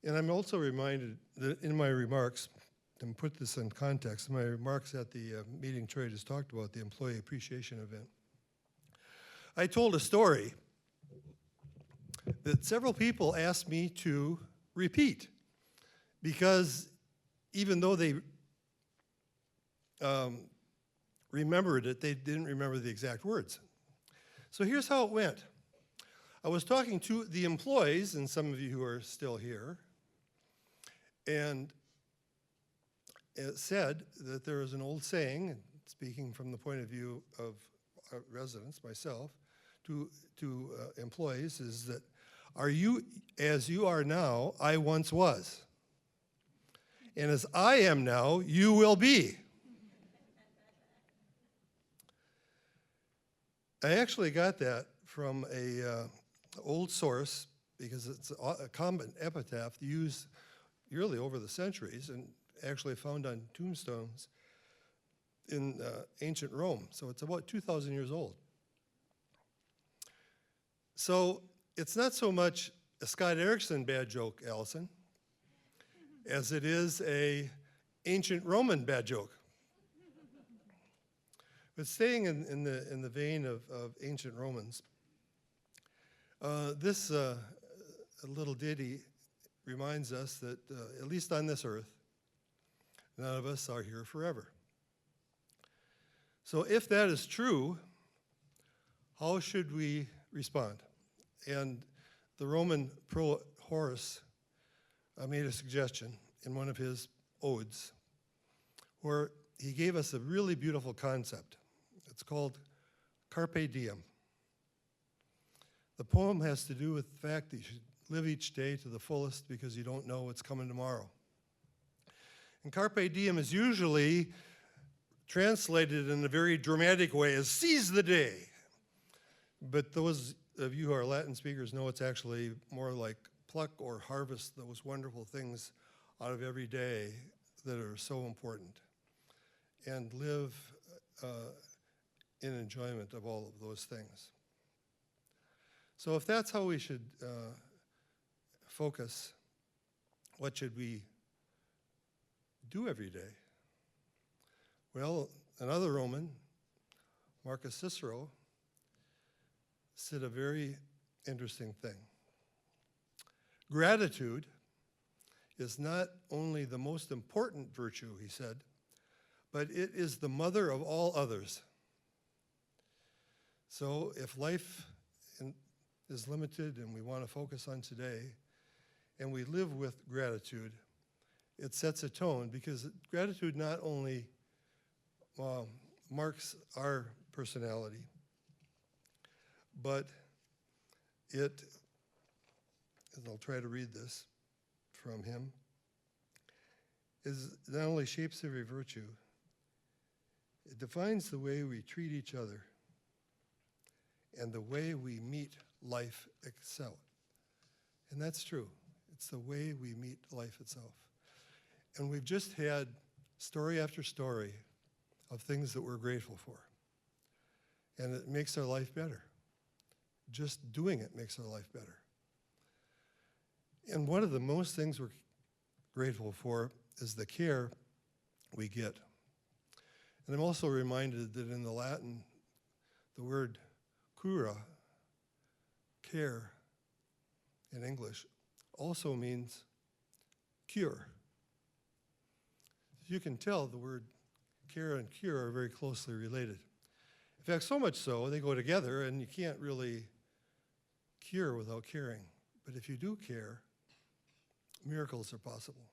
And I'm also reminded that in my remarks, and put this in context, in my remarks at the meeting Troy just talked about, the employee appreciation event, I told a story that several people asked me to repeat, because even though they remembered it, they didn't remember the exact words. So here's how it went. I was talking to the employees, and some of you who are still here, and it said that there is an old saying, speaking from the point of view of residents, myself, to employees, is that, are you as you are now, I once was. And as I am now, you will be. I actually got that from a old source, because it's a common epitaph used yearly over the centuries and actually found on tombstones in ancient Rome. So it's about 2,000 years old. So it's not so much a Scott Erickson bad joke, Allison, as it is a ancient Roman bad joke. But staying in the vein of ancient Romans, this little ditty reminds us that, at least on this earth, none of us are here forever. So if that is true, how should we respond? And the Roman poet Horace made a suggestion in one of his odes where he gave us a really beautiful concept. It's called Carpe Diem. The poem has to do with the fact that you should live each day to the fullest because you don't know what's coming tomorrow. And Carpe Diem is usually translated in a very dramatic way as seize the day. But those of you who are Latin speakers know it's actually more like pluck or harvest those wonderful things out of every day that are so important, and live in enjoyment of all of those things. So if that's how we should focus, what should we do every day? Well, another Roman, Marcus Cicero, said a very interesting thing. Gratitude is not only the most important virtue, he said, but it is the mother of all others. So if life is limited and we want to focus on today, and we live with gratitude, it sets a tone, because gratitude not only marks our personality, but it, and I'll try to read this from him, is not only shapes every virtue, it defines the way we treat each other and the way we meet life itself. And that's true. It's the way we meet life itself. And we've just had story after story of things that we're grateful for. And it makes our life better. Just doing it makes our life better. And one of the most things we're grateful for is the care we get. And I'm also reminded that in the Latin, the word cura, care, in English, also means cure. You can tell the word care and cure are very closely related. In fact, so much so, they go together, and you can't really cure without caring. But if you do care, miracles are possible.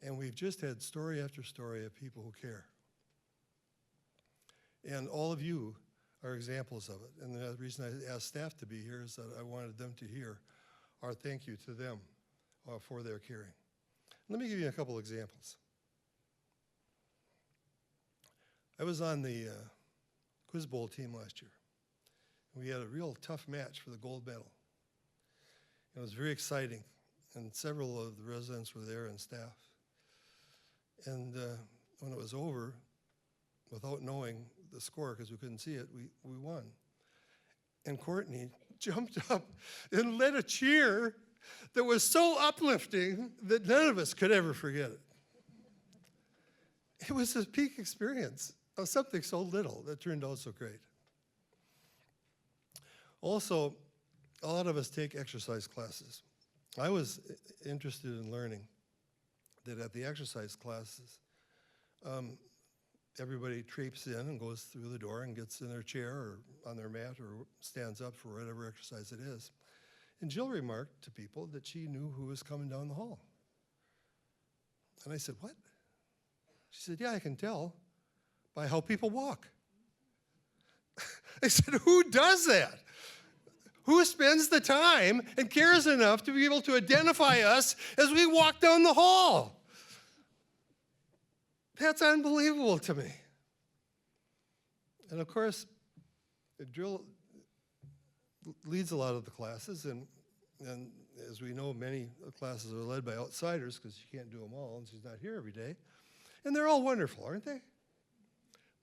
And we've just had story after story of people who care. And all of you are examples of it. And the reason I asked staff to be here is that I wanted them to hear our thank you to them for their caring. Let me give you a couple examples. I was on the Quiz Bowl team last year. We had a real tough match for the gold medal. It was very exciting, and several of the residents were there and staff. And when it was over, without knowing the score, because we couldn't see it, we won. And Courtney jumped up and led a cheer that was so uplifting that none of us could ever forget it. It was a peak experience of something so little that turned out so great. Also, a lot of us take exercise classes. I was interested in learning that at the exercise classes, everybody traipses in and goes through the door and gets in their chair or on their mat or stands up for whatever exercise it is. And Jill remarked to people that she knew who was coming down the hall. And I said, what? She said, yeah, I can tell by how people walk. I said, who does that? Who spends the time and cares enough to be able to identify us as we walk down the hall? That's unbelievable to me. And of course, Jill leads a lot of the classes, and as we know, many classes are led by outsiders because she can't do them all, and she's not here every day. And they're all wonderful, aren't they?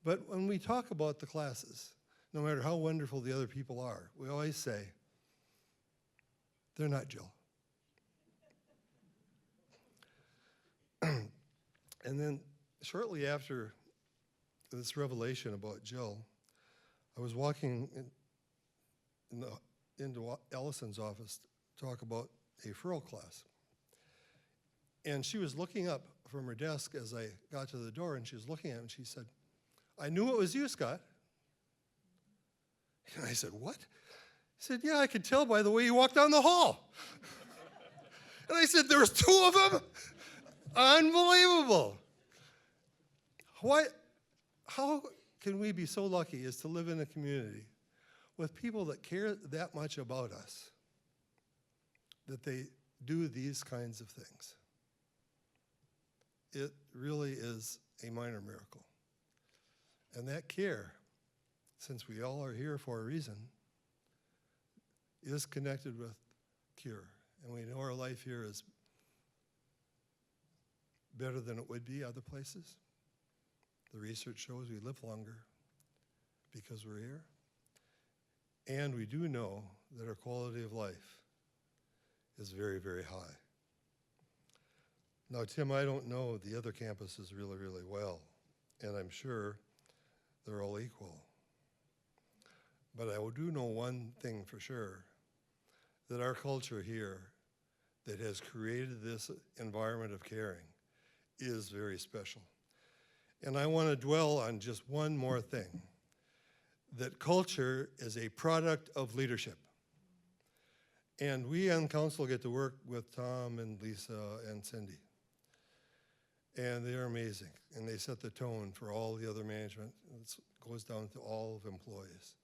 But when we talk about the classes, no matter how wonderful the other people are, we always say, they're not Jill. And then shortly after this revelation about Jill, I was walking into Allison's office to talk about a furl class. And she was looking up from her desk as I got to the door, and she was looking at me, and she said, I knew it was you, Scott. And I said, what? He said, yeah, I could tell by the way you walked down the hall. And I said, there was two of them? Unbelievable. How can we be so lucky as to live in a community with people that care that much about us, that they do these kinds of things? It really is a minor miracle. And that care, since we all are here for a reason, is connected with cure. And we know our life here is better than it would be other places. The research shows we live longer because we're here. And we do know that our quality of life is very, very high. Now, Tim, I don't know the other campuses really, really well, and I'm sure they're all equal. But I do know one thing for sure, that our culture here that has created this environment of caring is very special. And I want to dwell on just one more thing, that culture is a product of leadership. And we on council get to work with Tom and Lisa and Cindy. And they're amazing, and they set the tone for all the other management. It goes down to all of employees.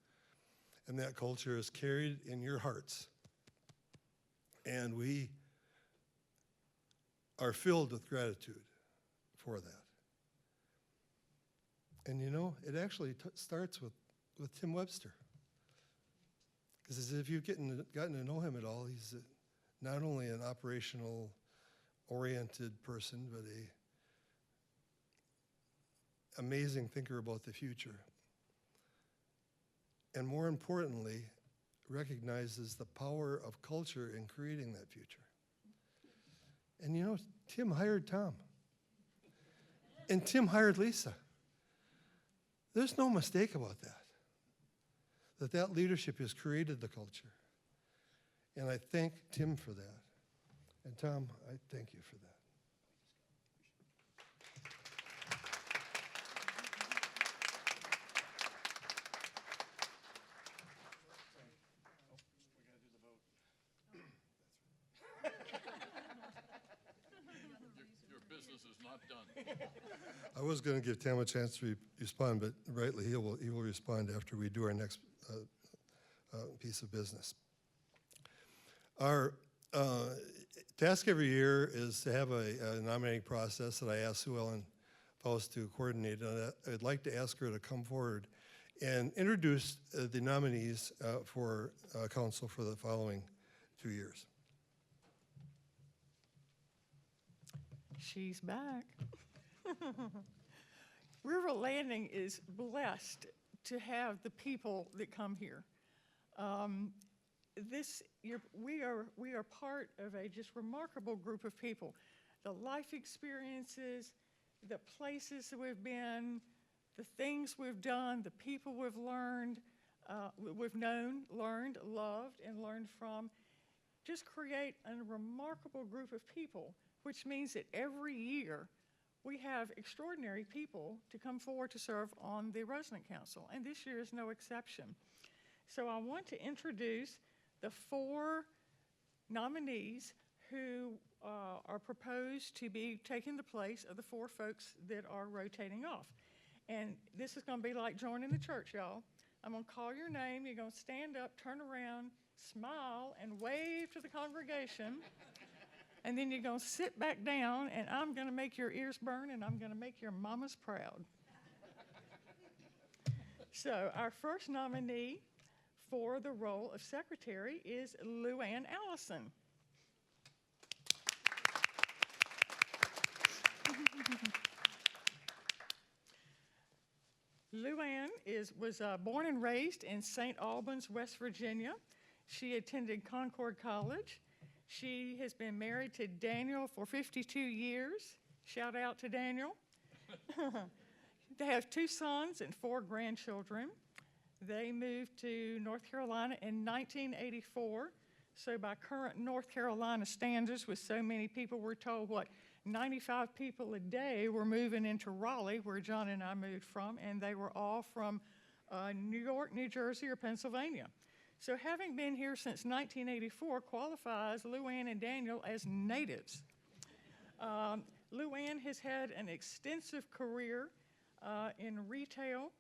And that culture is carried in your hearts. And we are filled with gratitude for that. And you know, it actually starts with Tim Webster. Because if you've gotten to know him at all, he's not only an operational oriented person, but a amazing thinker about the future. And more importantly, recognizes the power of culture in creating that future. And you know, Tim hired Tom. And Tim hired Lisa. There's no mistake about that. That leadership has created the culture. And I thank Tim for that. And Tom, I thank you for that. Your business is not done. I was going to give Tam a chance to respond, but rightly he will respond after we do our next piece of business. Our task every year is to have a nominating process that I ask Sue Ellen Faust to coordinate. And I'd like to ask her to come forward and introduce the nominees for council for the following 2 years. She's back. River Landing is blessed to have the people that come here. We are part of a just remarkable group of people. The life experiences, the places that we've been, the things we've done, the people we've learned, we've known, learned, loved, and learned from, just create a remarkable group of people, which means that every year we have extraordinary people to come forward to serve on the resident council, and this year is no exception. So I want to introduce the 4 nominees who are proposed to be taking the place of the 4 folks that are rotating off. And this is going to be like joining the church, y'all. I'm going to call your name. You're going to stand up, turn around, smile, and wave to the congregation. And then you're going to sit back down, and I'm going to make your ears burn, and I'm going to make your mamas proud. So our first nominee for the role of secretary is Luann Allison. Luann was born and raised in St. Albans, West Virginia. She attended Concord College. She has been married to Daniel for 52 years. Shout out to Daniel. They have 2 sons and 4 grandchildren. They moved to North Carolina in 1984. So by current North Carolina standards, with so many people, we're told, 95 people a day were moving into Raleigh, where John and I moved from, and they were all from New York, New Jersey, or Pennsylvania. So having been here since 1984 qualifies Luann and Daniel as natives. Luann has had an extensive career in retail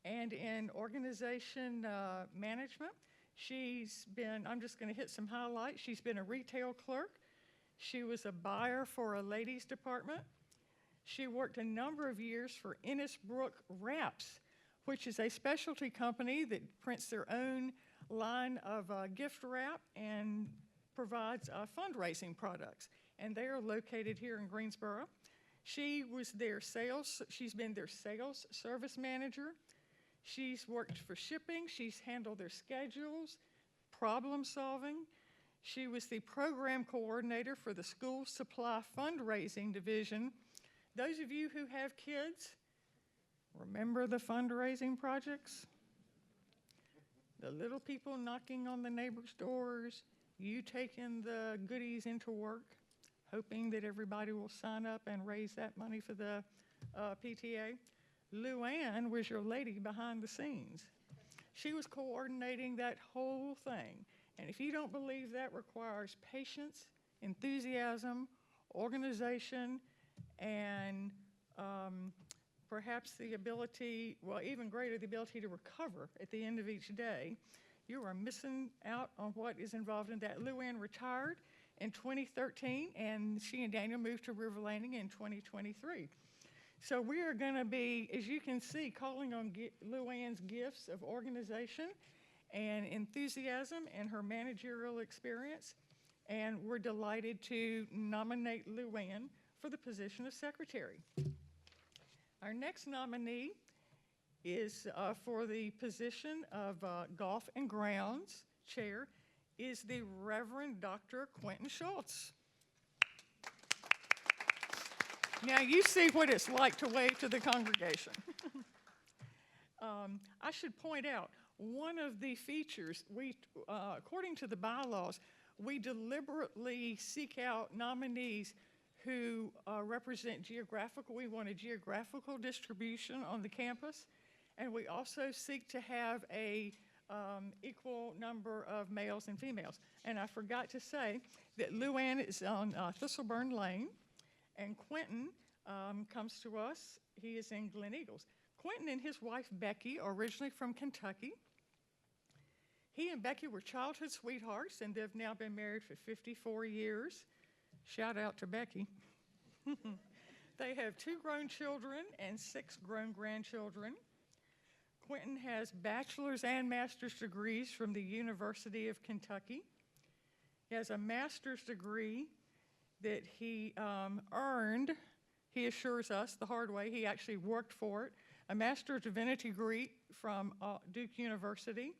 and in organization management. She's been, I'm just going to hit some highlights. She's been a retail clerk. She was a buyer for a ladies department. She worked a number of years for Innisbrook Wraps, which is a specialty company that prints their own line of gift wrap and provides fundraising products. And they are located here in Greensboro. She's been their sales service manager. She's worked for shipping. She's handled their schedules, problem solving. She was the program coordinator for the school supply fundraising division. Those of you who have kids, remember the fundraising projects? The little people knocking on the neighbors' doors, you taking the goodies into work, hoping that everybody will sign up and raise that money for the PTA. Luann was your lady behind the scenes. She was coordinating that whole thing. And if you don't believe that requires patience, enthusiasm, organization, and perhaps the ability, well, even greater, the ability to recover at the end of each day, you are missing out on what is involved in that. Luann retired in 2013, and she and Daniel moved to River Landing in 2023. So we are going to be, as you can see, calling on Luann's gifts of organization and enthusiasm and her managerial experience. And we're delighted to nominate Luann for the position of secretary. Our next nominee is for the position of Golf and Grounds Chair is the Reverend Dr. Quentin Schultz. Now you see what it's like to wave to the congregation. I should point out, one of the features, according to the bylaws, we deliberately seek out nominees who represent we want a geographical distribution on the campus, and we also seek to have a equal number of males and females. And I forgot to say that Luann is on Thistleburn Lane, and Quentin comes to us. He is in Glen Eagles. Quentin and his wife Becky are originally from Kentucky. He and Becky were childhood sweethearts, and they've now been married for 54 years. Shout out to Becky. They have 2 grown children and 6 grown grandchildren. Quentin has bachelor's and master's degrees from the University of Kentucky. He has a master's degree that he earned, he assures us, the hard way. He actually worked for it. A Master of Divinity degree from Duke University,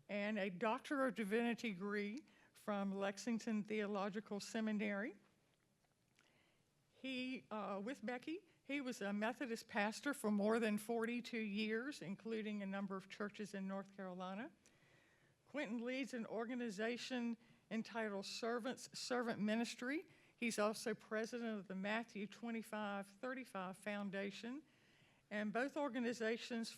and a Doctor of Divinity degree from Lexington Theological Seminary. He, with Becky, he was a Methodist pastor for more than 42 years, including a number of churches in North Carolina. Quentin leads an organization entitled Servant Ministry. He's also president of the Matthew 2535 Foundation, and both organizations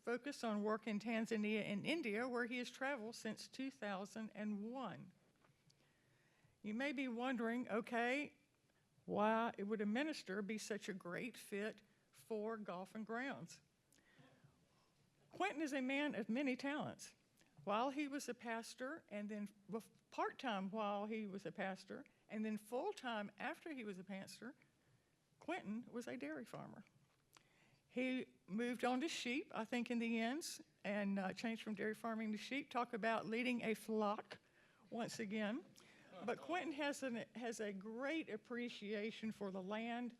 focus on work in Tanzania and India, where he has traveled since 2001. You may be wondering, okay, why would a minister be such a great fit for Golf and Grounds? Quentin is a man of many talents. While he was a pastor, and then part-time while he was a pastor, and then full-time after he was a pastor, Quentin was a dairy farmer. He moved on to sheep, I think, in the end, and changed from dairy farming to sheep. Talk about leading a flock once again. But Quentin has a great appreciation for the land,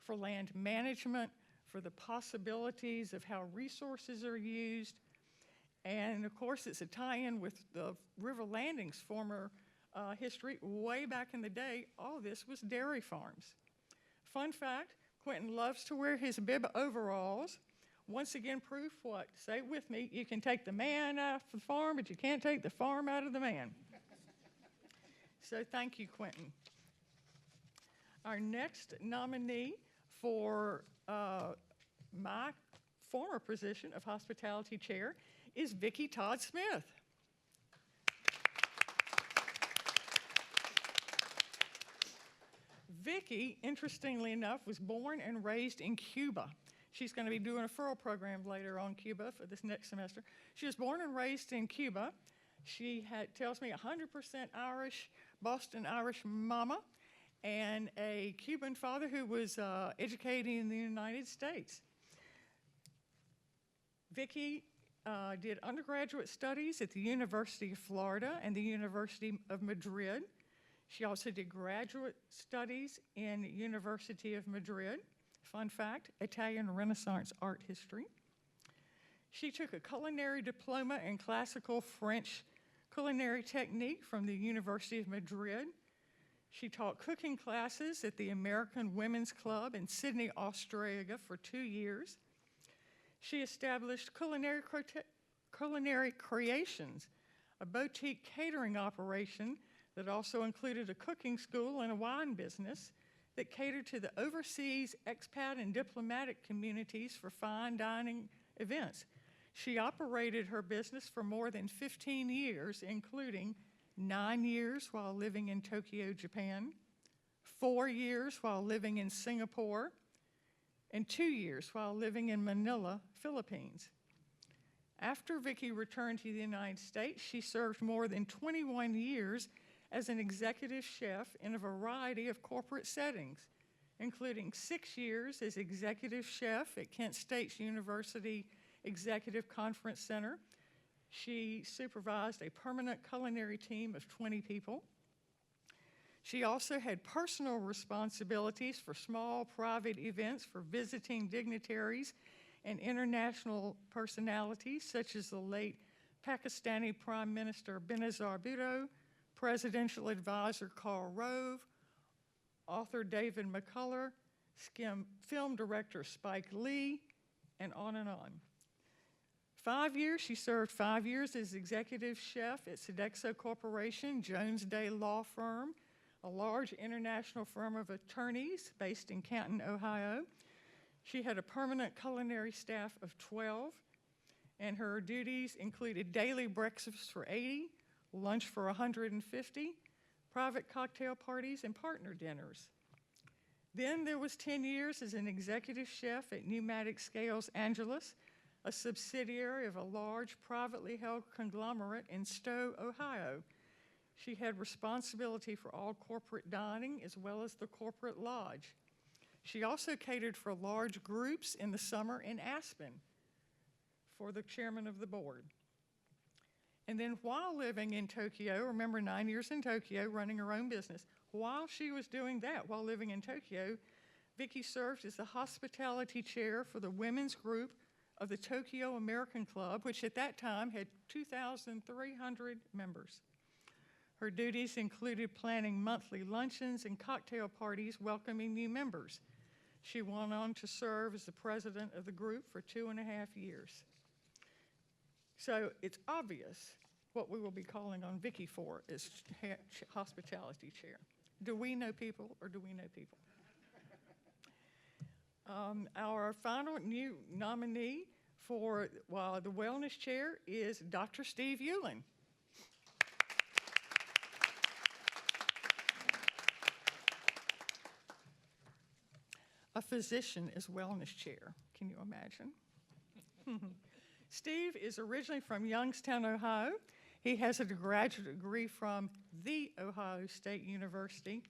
for land management, for the possibilities of how resources are used. And of course, it's a tie-in with the River Landing's former history. Way back in the day, all this was dairy farms. Fun fact, Quentin loves to wear his bib overalls. Once again, proof what? Say it with me, you can take the man out of the farm, but you can't take the farm out of the man. So thank you, Quentin. Our next nominee for my former position of hospitality chair is Vicki Todd Smith. Vicki, interestingly enough, was born and raised in Cuba. She's going to be doing a furlough program later on Cuba for this next semester. She was born and raised in Cuba. She tells me 100% Irish, Boston Irish mama, and a Cuban father who was educating in the United States. Vicki did undergraduate studies at the University of Florida and the University of Madrid. She also did graduate studies in University of Madrid. Fun fact, Italian Renaissance art history. She took a culinary diploma in classical French culinary technique from the University of Madrid. She taught cooking classes at the American Women's Club in Sydney, Australia for 2 years. She established Culinary Creations, a boutique catering operation that also included a cooking school and a wine business that catered to the overseas expat and diplomatic communities for fine dining events. She operated her business for more than 15 years, including 9 years while living in Tokyo, Japan, 4 years while living in Singapore, and 2 years while living in Manila, Philippines. After Vicki returned to the United States, she served more than 21 years as an executive chef in a variety of corporate settings, including 6 years as executive chef at Kent State University Executive Conference Center. She supervised a permanent culinary team of 20 people. She also had personal responsibilities for small private events for visiting dignitaries and international personalities, such as the late Pakistani Prime Minister Benazir Bhutto, Presidential Advisor Karl Rove, author David McCullough, film director Spike Lee, and on and on. 5 years, she served 5 years as executive chef at Sodexo Corporation, Jones Day Law Firm, a large international firm of attorneys based in Canton, Ohio. She had a permanent culinary staff of 12, and her duties included daily breakfasts for 80, lunch for 150, private cocktail parties, and partner dinners. Then there was 10 years as an executive chef at Pneumatic Scales Angeles, a subsidiary of a large privately held conglomerate in Stowe, Ohio. She had responsibility for all corporate dining as well as the corporate lodge. She also catered for large groups in the summer in Aspen for the chairman of the board. And then while living in Tokyo, remember 9 years in Tokyo running her own business, while she was doing that, while living in Tokyo, Vicki served as the hospitality chair for the women's group of the Tokyo American Club, which at that time had 2,300 members. Her duties included planning monthly luncheons and cocktail parties welcoming new members. She went on to serve as the president of the group for 2.5 years. So it's obvious what we will be calling on Vicki for is hospitality chair. Do we know people or do we know people? Our final new nominee for the wellness chair is Dr. Steve Euland. A physician is wellness chair. Can you imagine? Steve is originally from Youngstown, Ohio. He has a graduate degree from The Ohio State University.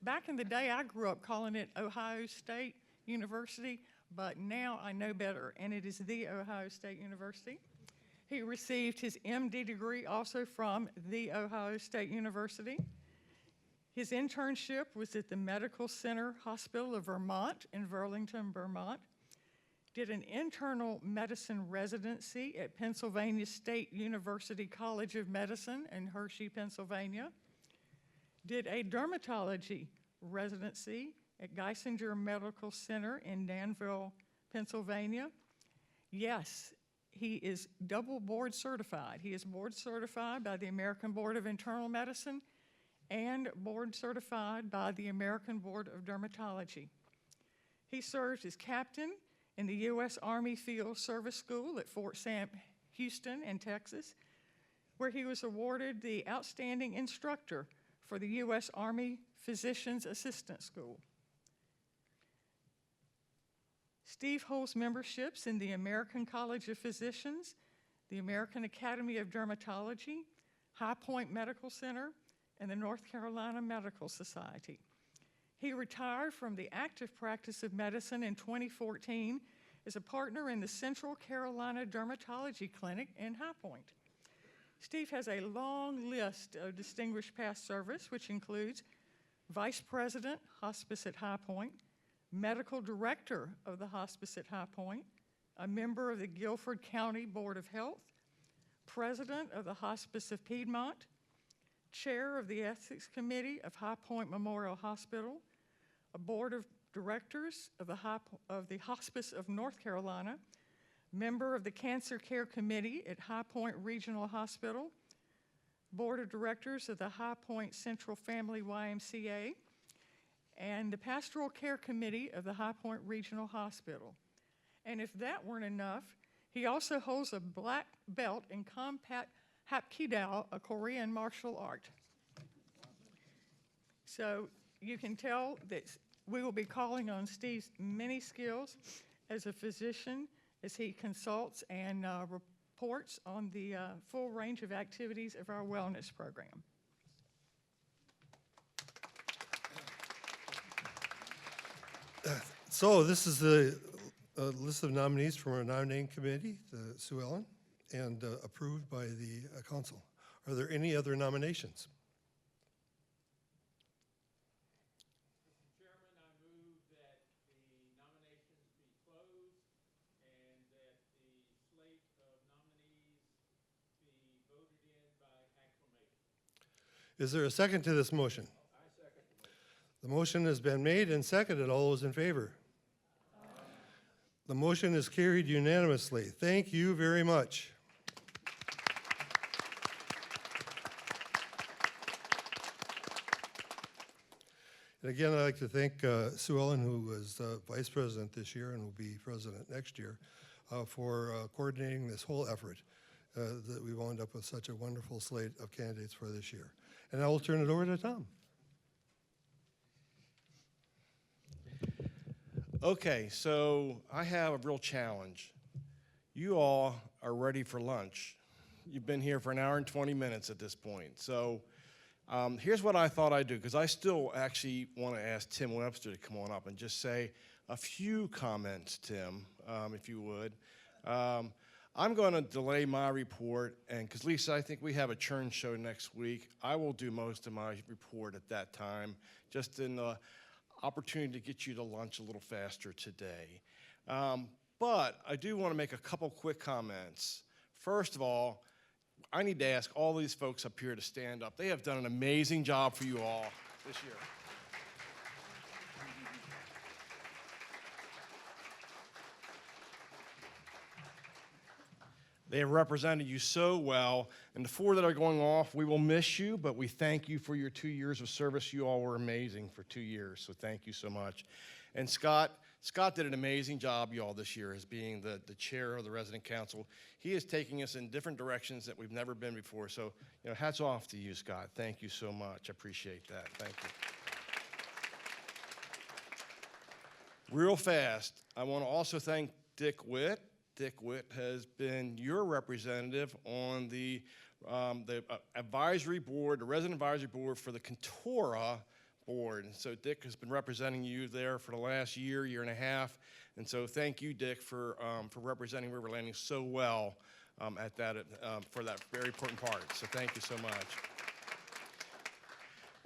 Back in the day, I grew up calling it Ohio State University, but now I know better, and it is The Ohio State University. He received his MD degree also from The Ohio State University. His internship was at the Medical Center Hospital of Vermont in Burlington, Vermont. Did an internal medicine residency at Pennsylvania State University College of Medicine in Hershey, Pennsylvania. Did a dermatology residency at Geisinger Medical Center in Danville, Pennsylvania. Yes, he is double board certified. He is board certified by the American Board of Internal Medicine and board certified by the American Board of Dermatology. He served as captain in the U.S. Army Field Service School at Fort Sam Houston in Texas, where he was awarded the Outstanding Instructor for the U.S. Army Physician's Assistant School. Steve holds memberships in the American College of Physicians, the American Academy of Dermatology, High Point Medical Center, and the North Carolina Medical Society. He retired from the active practice of medicine in 2014 as a partner in the Central Carolina Dermatology Clinic in High Point. Steve has a long list of distinguished past service, which includes Vice President, Hospice at High Point, Medical Director of the Hospice at High Point, a member of the Guilford County Board of Health, President of the Hospice of Piedmont, Chair of the Ethics Committee of High Point Memorial Hospital, a Board of Directors of the Hospice of North Carolina, member of the Cancer Care Committee at High Point Regional Hospital, Board of Directors of the High Point Central Family YMCA, and the Pastoral Care Committee of the High Point Regional Hospital. And if that weren't enough, he also holds a black belt in Combat Hapkido, a Korean martial art. So you can tell that we will be calling on Steve's many skills as a physician as he consults and reports on the full range of activities of our wellness program. So this is the list of nominees from our nominating committee, the Sue Ellen, and approved by the council. Are there any other nominations? Chairman, I move that the nominations be closed and that the slate of nominees be voted in by acclamation. Is there a second to this motion? I second. The motion has been made and seconded. All those in favor? The motion is carried unanimously. Thank you very much. And again, I'd like to thank Sue Ellen, who was vice president this year and will be president next year, for coordinating this whole effort that we wound up with such a wonderful slate of candidates for this year. And I will turn it over to Tom. Okay, so I have a real challenge. You all are ready for lunch. You've been here for an hour and 20 minutes at this point. So here's what I thought I'd do, because I still actually want to ask Tim Webster to come on up and just say a few comments, Tim, if you would. I'm going to delay my report, and because Lisa, I think we have a churn show next week. I will do most of my report at that time, just in the opportunity to get you to lunch a little faster today. But I do want to make a couple quick comments. First of all, I need to ask all these folks up here to stand up. They have done an amazing job for you all this year. They have represented you so well, and the 4 that are going off, we will miss you, but we thank you for your 2 years of service. You all were amazing for 2 years, so thank you so much. And Scott did an amazing job, y'all, this year as being the chair of the resident council. He is taking us in different directions that we've never been before, so hats off to you, Scott. Thank you so much. I appreciate that. Thank you. Real fast, I want to also thank Dick Witt. Dick Witt has been your representative on the advisory board, the resident advisory board for the Contora board. And so Dick has been representing you there for the last year and a half. And so thank you, Dick, for representing River Landing so well at that for that very important part. So thank you so much.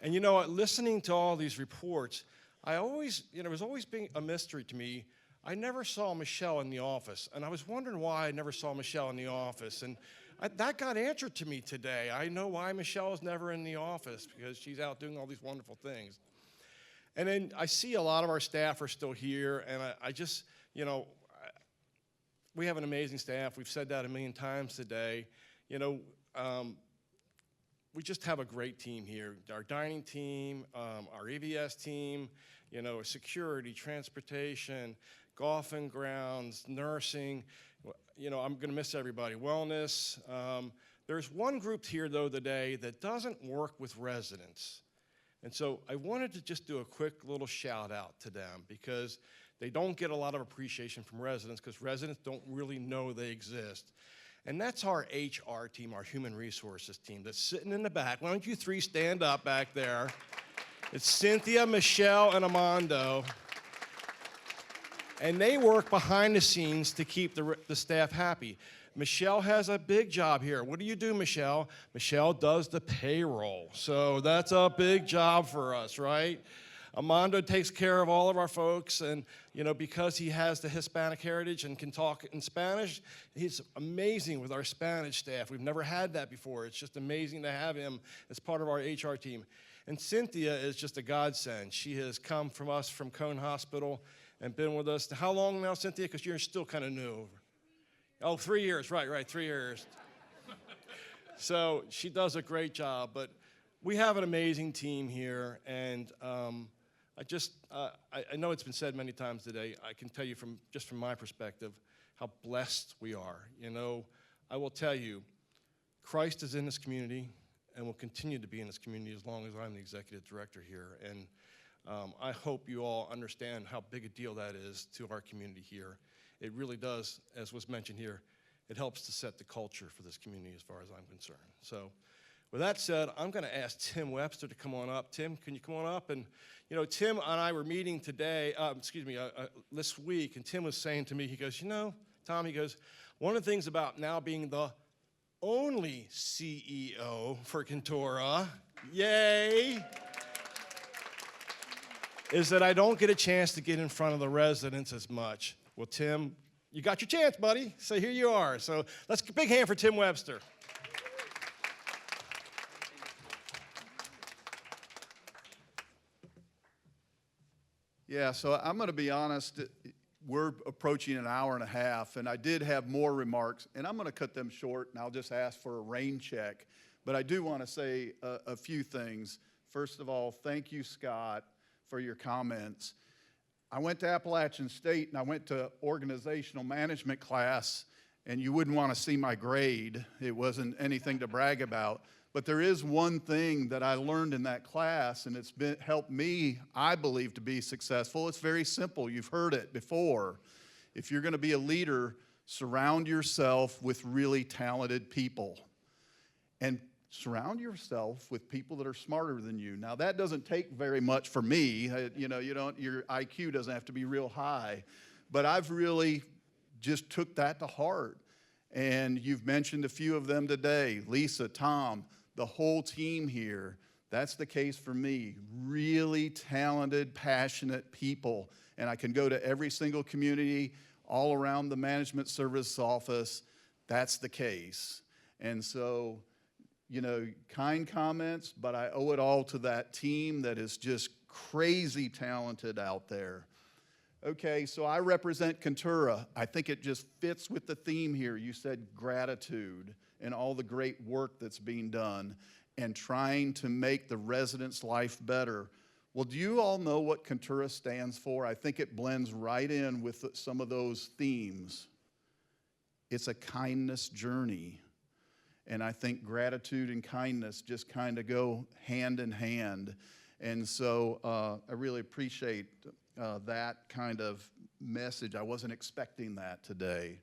And listening to all these reports, it was always being a mystery to me. I never saw Michelle in the office, and I was wondering why I never saw Michelle in the office. And that got answered to me today. I know why Michelle is never in the office, because she's out doing all these wonderful things. And then I see a lot of our staff are still here, and I just, we have an amazing staff. We've said that a million times today. We just have a great team here. Our dining team, our EVS team, security, transportation, golf and grounds, nursing. I'm going to miss everybody. Wellness. There's one group here, though, today that doesn't work with residents. And so I wanted to just do a quick little shout out to them, because they don't get a lot of appreciation from residents, because residents don't really know they exist. And that's our HR team, our human resources team that's sitting in the back. Why don't you 3 stand up back there? It's Cynthia, Michelle, and Armando. And they work behind the scenes to keep the staff happy. Michelle has a big job here. What do you do, Michelle? Michelle does the payroll. So that's a big job for us, right? Armando takes care of all of our folks, and because he has the Hispanic heritage and can talk in Spanish, he's amazing with our Spanish staff. We've never had that before. It's just amazing to have him as part of our HR team. And Cynthia is just a godsend. She has come from us from Cone Hospital and been with us. How long now, Cynthia? Because you're still kind of new. Oh, 3 years, right, 3 years. So she does a great job, but we have an amazing team here, and I know it's been said many times today. I can tell you from my perspective how blessed we are. You know, I will tell you, Christ is in this community and will continue to be in this community as long as I'm the executive director here. And I hope you all understand how big a deal that is to our community here. It really does, as was mentioned here, it helps to set the culture for this community as far as I'm concerned. So with that said, I'm going to ask Tim Webster to come on up. Tim, can you come on up? And, you know, Tim and I were meeting today, this week, and Tim was saying to me, he goes, you know, Tom, he goes, one of the things about now being the only CEO for Contura, yay, is that I don't get a chance to get in front of the residents as much. Well, Tim, you got your chance, buddy. So here you are. So let's big hand for Tim Webster. Yeah, so I'm going to be honest. We're approaching an hour and a half, and I did have more remarks, and I'm going to cut them short, and I'll just ask for a rain check. But I do want to say a few things. First of all, thank you, Scott, for your comments. I went to Appalachian State, and I went to organizational management class, and you wouldn't want to see my grade. It wasn't anything to brag about. But there is one thing that I learned in that class, and it's helped me, I believe, to be successful. It's very simple. You've heard it before. If you're going to be a leader, surround yourself with really talented people. And surround yourself with people that are smarter than you. Now, that doesn't take very much for me. You know, your IQ doesn't have to be real high. But I've really just took that to heart. And you've mentioned a few of them today. Lisa, Tom, the whole team here. That's the case for me. Really talented, passionate people. And I can go to every single community all around the management service office. That's the case. And so, you know, kind comments, but I owe it all to that team that is just crazy talented out there. Okay, so I represent Contura. I think it just fits with the theme here. You said gratitude and all the great work that's being done and trying to make the residents' life better. Well, do you all know what Contura stands for? I think it blends right in with some of those themes. It's a kindness journey. And I think gratitude and kindness just kind of go hand in hand. And so I really appreciate that kind of message. I wasn't expecting that today.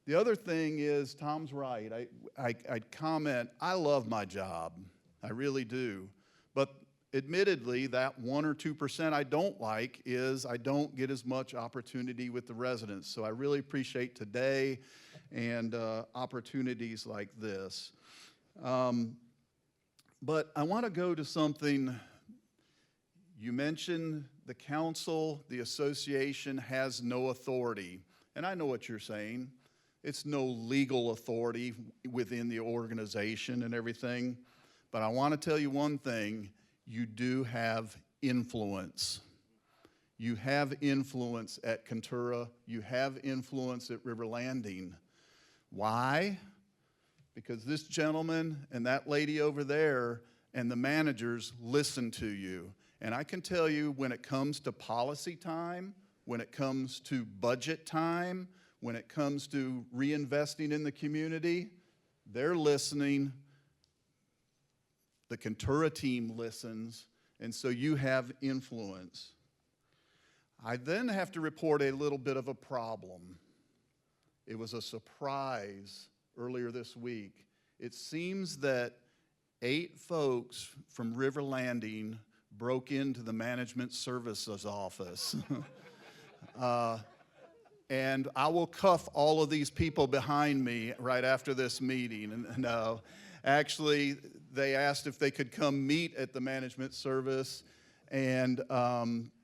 The other thing is, Tom's right. I'd comment, I love my job. I really do. But admittedly, that 1 or 2% I don't like is I don't get as much opportunity with the residents. So I really appreciate today and opportunities like this. But I want to go to something. You mentioned the council, the association has no authority. And I know what you're saying. It's no legal authority within the organization and everything. But I want to tell you one thing. You do have influence. You have influence at Contura. You have influence at River Landing. Why? Because this gentleman and that lady over there and the managers listen to you. And I can tell you, when it comes to policy time, when it comes to budget time, when it comes to reinvesting in the community, they're listening. The Contura team listens, and so you have influence. I then have to report a little bit of a problem. It was a surprise earlier this week. It seems that 8 folks from River Landing broke into the management services office. And I will cuff all of these people behind me right after this meeting. And no, actually, they asked if they could come meet at the management service and,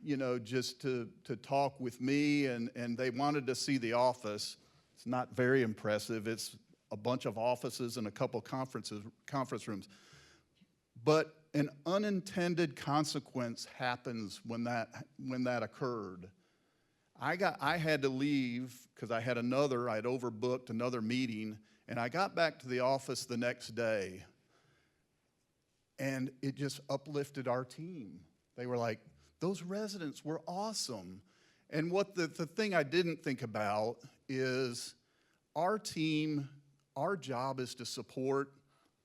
you know, just to talk with me. And they wanted to see the office. It's not very impressive. It's a bunch of offices and a couple conference rooms. But an unintended consequence happens when that occurred. I had to leave because I'd overbooked another meeting, And I got back to the office the next day, and it just uplifted our team. They were like, those residents were awesome. And what the thing I didn't think about is our team, our job is to support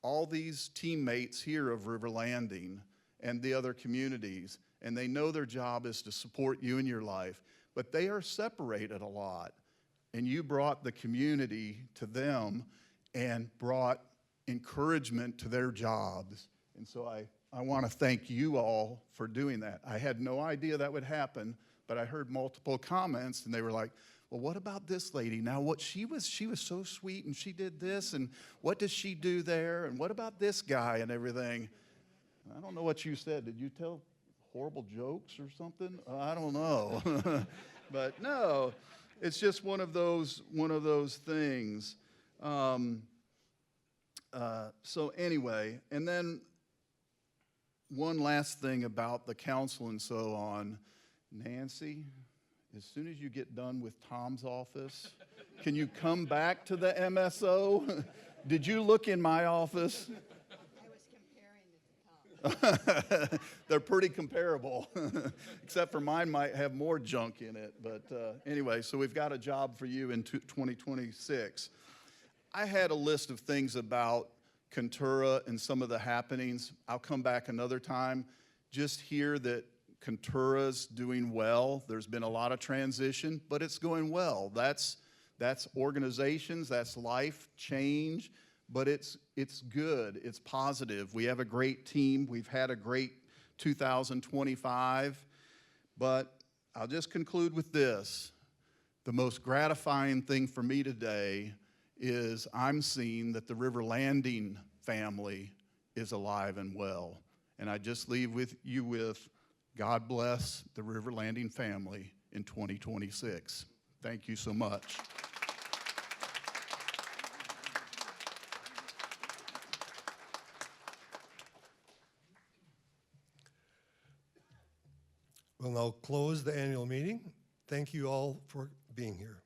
all these teammates here of River Landing and the other communities, and they know their job is to support you in your life, but they are separated a lot. And you brought the community to them and brought encouragement to their jobs. And so I want to thank you all for doing that. I had no idea that would happen, but I heard multiple comments, and they were like, well, what about this lady? Now, what she was so sweet, and she did this, and what does she do there? And what about this guy and everything? I don't know what you said. Did you tell horrible jokes or something? I don't know. But no, it's just one of those things. So anyway, and then one last thing about the council and so on. Nancy, as soon as you get done with Tom's office, can you come back to the MSO? Did you look in my office? I was comparing it to Tom. They're pretty comparable, except for mine might have more junk in it. But anyway, so we've got a job for you in 2026. I had a list of things about Contura and some of the happenings. I'll come back another time. Just hear that Contura's doing well. There's been a lot of transition, but it's going well. That's organizations, that's life change, but it's good, it's positive. We have a great team. We've had a great 2025, but I'll just conclude with this. The most gratifying thing for me today is I'm seeing that the River Landing family is alive and well. And I just leave with you with God bless the River Landing family in 2026. Thank you so much. We'll now close the annual meeting. Thank you all for being here.